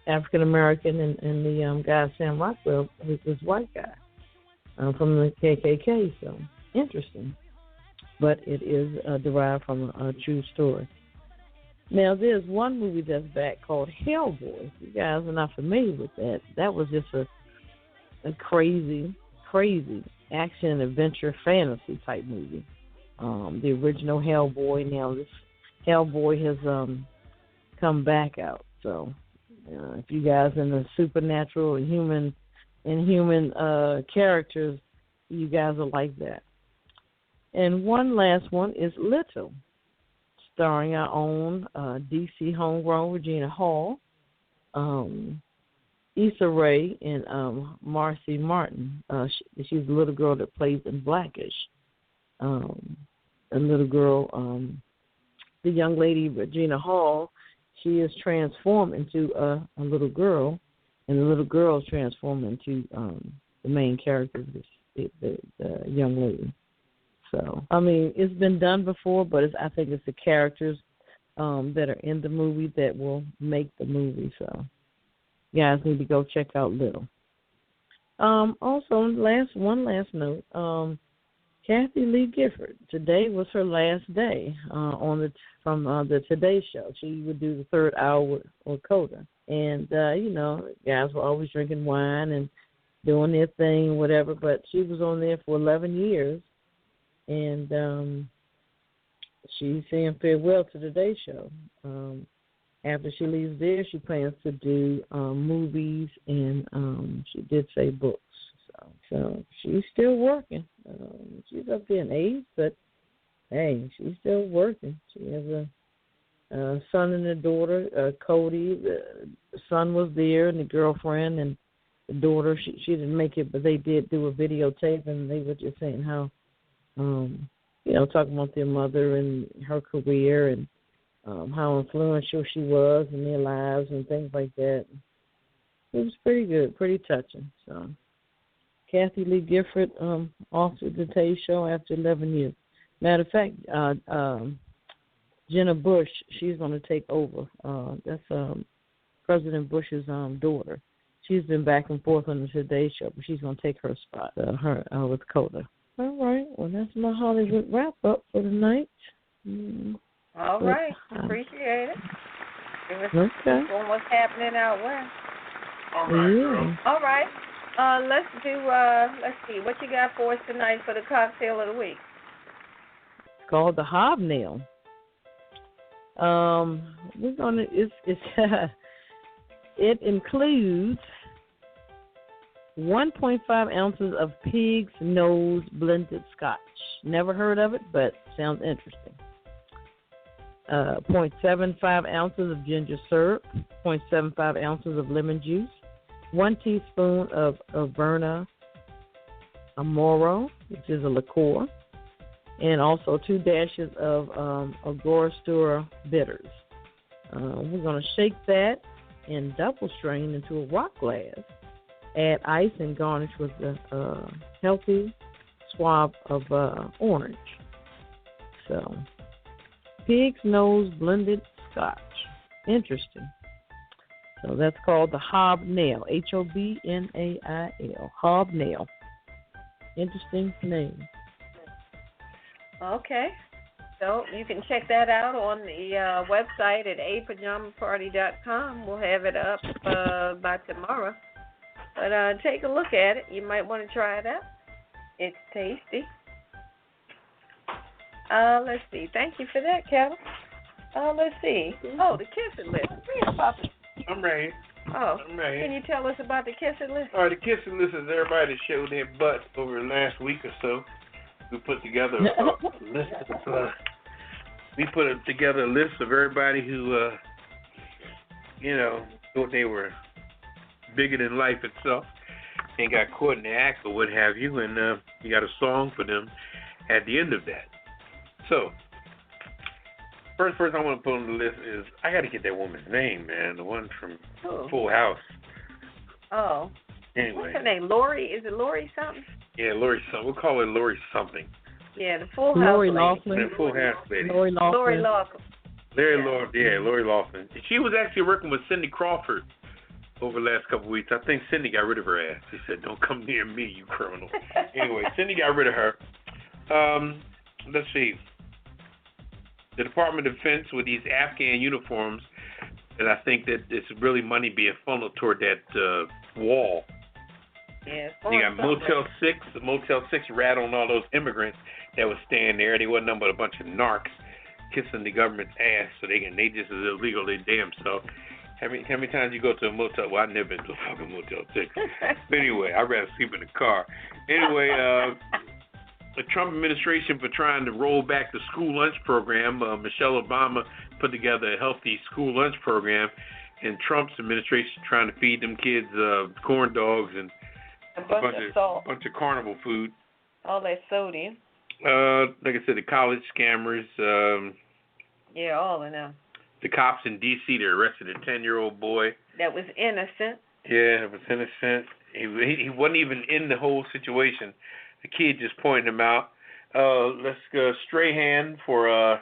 African American, and the guy Sam Rockwell was this white guy from the KKK. So interesting, but it is derived from a true story. Now, there's one movie that's back called Hellboy. If you guys are not familiar with that, that was just a crazy action adventure fantasy type movie. The original Hellboy. Now this Hellboy has come back out. So if you guys in the supernatural and human characters, you guys are like that. And one last one is Little, starring our own DC homegrown Regina Hall, Issa Rae, and Marcy Martin. She's a little girl that plays in Blackish. A little girl, the young lady Regina Hall, she is transformed into a little girl, and the little girl is transformed into the main character, the young lady. So, I mean, it's been done before, but I think it's the characters that are in the movie that will make the movie. So, you guys need to go check out Little. Also, one last note. Kathy Lee Gifford. Today was her last day from the Today Show. She would do the third hour with Coda, and guys were always drinking wine and doing their thing, whatever. But she was on there for 11 years, and she's saying farewell to the Today Show. After she leaves there, she plans to do movies, and she did say books. So she's still working. She's up there in age, but hey, she's still working. She has a son and a daughter, Cody. The son was there, and the girlfriend, and the daughter. She didn't make it, but they did do a videotape, and they were just saying how, talking about their mother and her career, and how influential she was in their lives and things like that. It was pretty good, pretty touching. So, Kathy Lee Gifford off the Today Show after 11 years. Matter of fact, Jenna Bush, she's going to take over. That's President Bush's daughter. She's been back and forth on the Today Show, but she's going to take her spot, with Coda. All right. Well, that's my Hollywood wrap-up for the night. All right. Appreciate it. Give us on what's happening out west. All right, girl. All right. Let's see, what you got for us tonight for the cocktail of the week? It's called the Hobnail. It includes 1.5 ounces of pig's nose blended scotch. Never heard of it, but sounds interesting. 0.75 ounces of ginger syrup, 0.75 ounces of lemon juice, 1 teaspoon of Averna Amaro, which is a liqueur, and also 2 dashes of Angostura bitters. We're going to shake that and double strain into a rock glass. Add ice and garnish with a healthy swab of orange. So, pig's nose blended scotch. Interesting. So that's called the Hobnail, Hobnail, Hobnail. Interesting name. Okay. So you can check that out on the website at apajamaparty.com. We'll have it up by tomorrow. But take a look at it. You might want to try it out. It's tasty. Let's see. Thank you for that, Ketel. Let's see. Oh, the kissing list. Read Poppin. I'm ready. Oh, I'm ready. Can you tell us about the kissing list? All right, the kissing list is everybody that showed their butt over the last week or so. We put together a list of everybody who, thought they were bigger than life itself and got caught in the act or what have you, and you got a song for them at the end of that. So, first person I want to put on the list is, I got to get that woman's name, man, the one from Full House. Oh. Anyway. What's her name? Lori? Is it Lori something? Yeah, Lori something. We'll call her Lori something. Yeah, the Full House Lori lady. Laughlin. The Full House lady. Lori Laughlin. Lori Laughlin. She was actually working with Cindy Crawford over the last couple of weeks. I think Cindy got rid of her ass. She said, "Don't come near me, you criminal." Anyway, Cindy got rid of her. Let's see. The Department of Defense with these Afghan uniforms, and I think that it's really money being funneled toward that wall. Yeah, you got Motel 6. The Motel 6 rat on all those immigrants that was staying there. They wasn't nothing but a bunch of narcs kissing the government's ass, so they just as illegal they damn self. How many times you go to a motel? Well, I've never been to a fucking Motel 6. But anyway, I'd rather sleep in the car. Anyway, the Trump administration for trying to roll back the school lunch program. Michelle Obama put together a healthy school lunch program, and Trump's administration trying to feed them kids corn dogs and a bunch of carnival food. All that sodium. Like I said, the college scammers. Yeah, all of them. The cops in D.C., they arrested a 10-year-old boy. That was innocent. Yeah, it was innocent. He wasn't even in the whole situation. The kid just pointed him out. Let's go Strahan for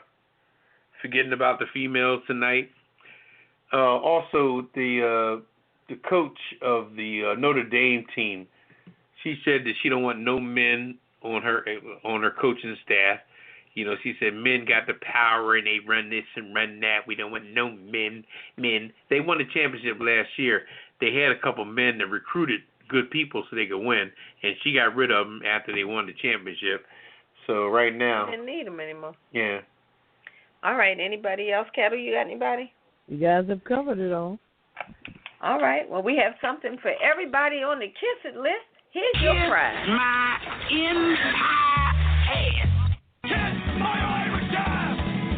forgetting about the females tonight. Also, the coach of the Notre Dame team, she said that she don't want no men on her coaching staff. You know, she said men got the power and they run this and run that. We don't want no men. They won the championship last year. They had a couple men that recruited good people so they could win, and she got rid of them after they won the championship. So right now, didn't need them anymore. Yeah. All right. Anybody else, Ketel? You got anybody? You guys have covered it all. All right. Well, we have something for everybody on the Kiss It list. Here's your prize. My entire ass. Kiss my Irish ass.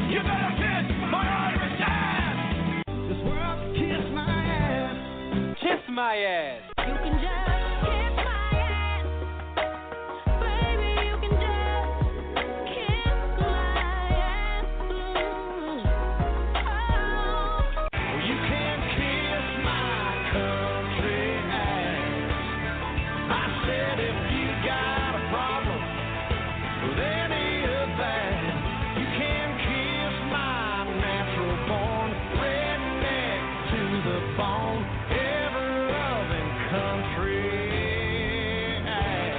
You better kiss my Irish ass. This world kiss my ass. Kiss my ass. You can just kiss my ass. Baby, you can just kiss my ass. Oh, you can kiss my country ass. I said if you got a problem with any of that, you can kiss my natural born redneck to the bone, ever-loving country ass.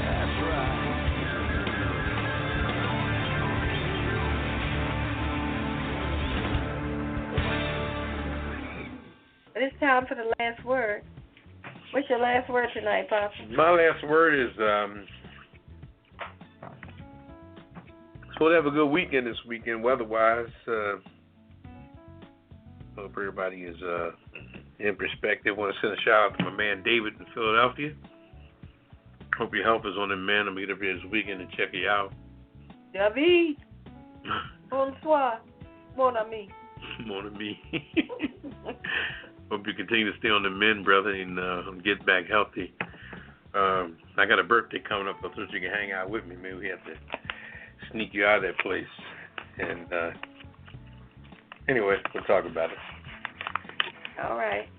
That's right. It's time for the last word. What's your last word tonight, Pop? My last word is supposed to have a good weekend this weekend, weather-wise. Hope everybody is in perspective. Want to send a shout out to my man David in Philadelphia. Hope your help is on him, man. I'm going to get up here this weekend and check you out. David. Bonsoir. Mon ami. Mon ami. Hope you continue to stay on the mend, brother, and get back healthy. I got a birthday coming up, so you can hang out with me. Maybe we have to sneak you out of that place. And anyway, we'll talk about it. All right.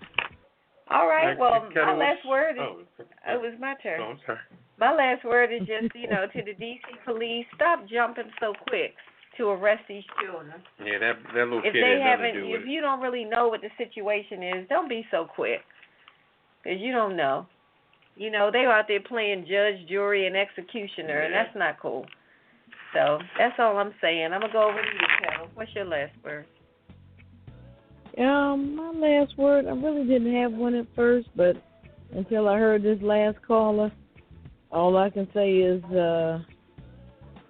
Well, my last word is, it was my turn. Oh, I'm sorry. My last word is just, to the D.C. police, stop jumping so quick to arrest these children. Yeah, that little if kid they had haven't, nothing to do with if it. you don't really know what the situation is, don't be so quick, because you don't know. They're out there playing judge, jury, and executioner, and that's not cool. So that's all I'm saying. I'm gonna go over to you, Ketel. What's your last word? My last word, I really didn't have one at first, but until I heard this last caller, all I can say is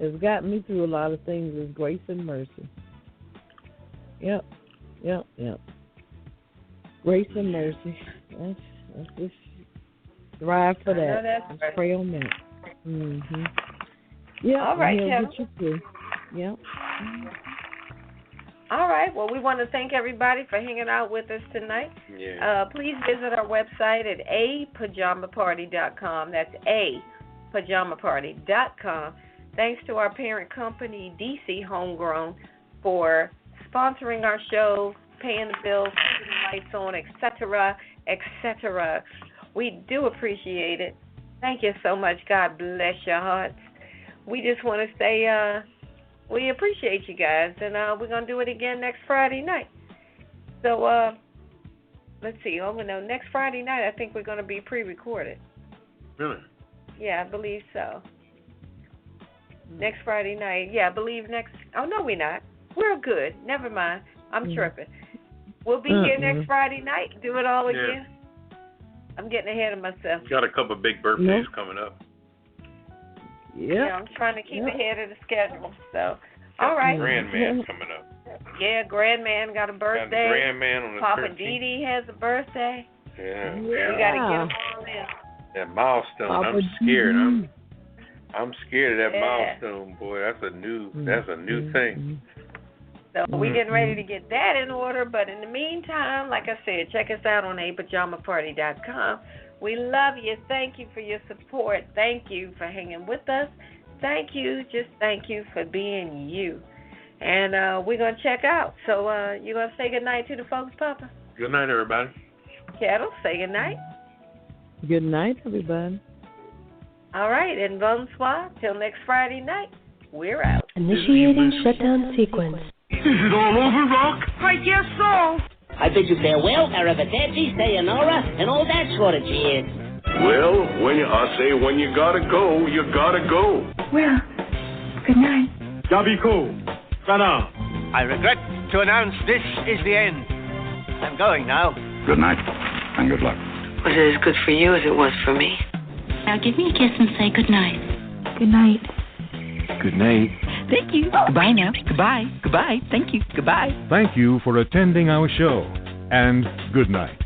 it's gotten me through a lot of things is grace and mercy. Yep. Grace and mercy. Let's just strive for that. Let's pray on that. Mm-hmm. Yeah. All right, Ketel. Ketel. Get you through. Yep. All right. Well, we want to thank everybody for hanging out with us tonight. Yeah. Please visit our website at apajamaparty.com. That's apajamaparty.com. Thanks to our parent company, DC Homegrown, for sponsoring our show, paying the bills, keeping the lights on, etc., etc. We do appreciate it. Thank you so much. God bless your hearts. We just want to say we appreciate you guys, and we're going to do it again next Friday night. So let's see. Next Friday night I think we're going to be pre-recorded. Really? Yeah, I believe so. Next Friday night. Yeah, I believe next. Oh, no, we're not. We're good. Never mind. I'm tripping. We'll be here next Friday night. Do it all again. I'm getting ahead of myself. Got a couple of big birthdays coming up. Yeah, I'm trying to keep ahead of the schedule. So, all right. Grandman coming up. Yeah, Grandman got a birthday. Got the Grandman on the Poppa 13th. DD has a birthday. Yeah. We got to get them all in. That milestone. Papa I'm scared. DD. I'm scared of that milestone, boy. That's a new thing. So we're getting ready to get that in order. But in the meantime, like I said, check us out on apajamaparty.com. We love you. Thank you for your support. Thank you for hanging with us. Thank you. Just thank you for being you. And we're going to check out. So you're going to say good night to the folks, Papa? Good night, everybody. Ketel, say good night. Good night, everybody. All right, and bonsoir. Till next Friday night, we're out. Initiating shutdown sequence. Is it all over, Rock? I guess so. I bid you farewell, arrivederci, sayonara, and all that sort of jazz. Well, when you gotta go, you gotta go. Well, good night. Yabiko. Sana. I regret to announce this is the end. I'm going now. Good night, and good luck. Was it as good for you as it was for me? Now give me a kiss and say good night. Good night. Good night. Thank you. Goodbye now. Goodbye. Goodbye. Thank you. Goodbye. Thank you for attending our show, and good night.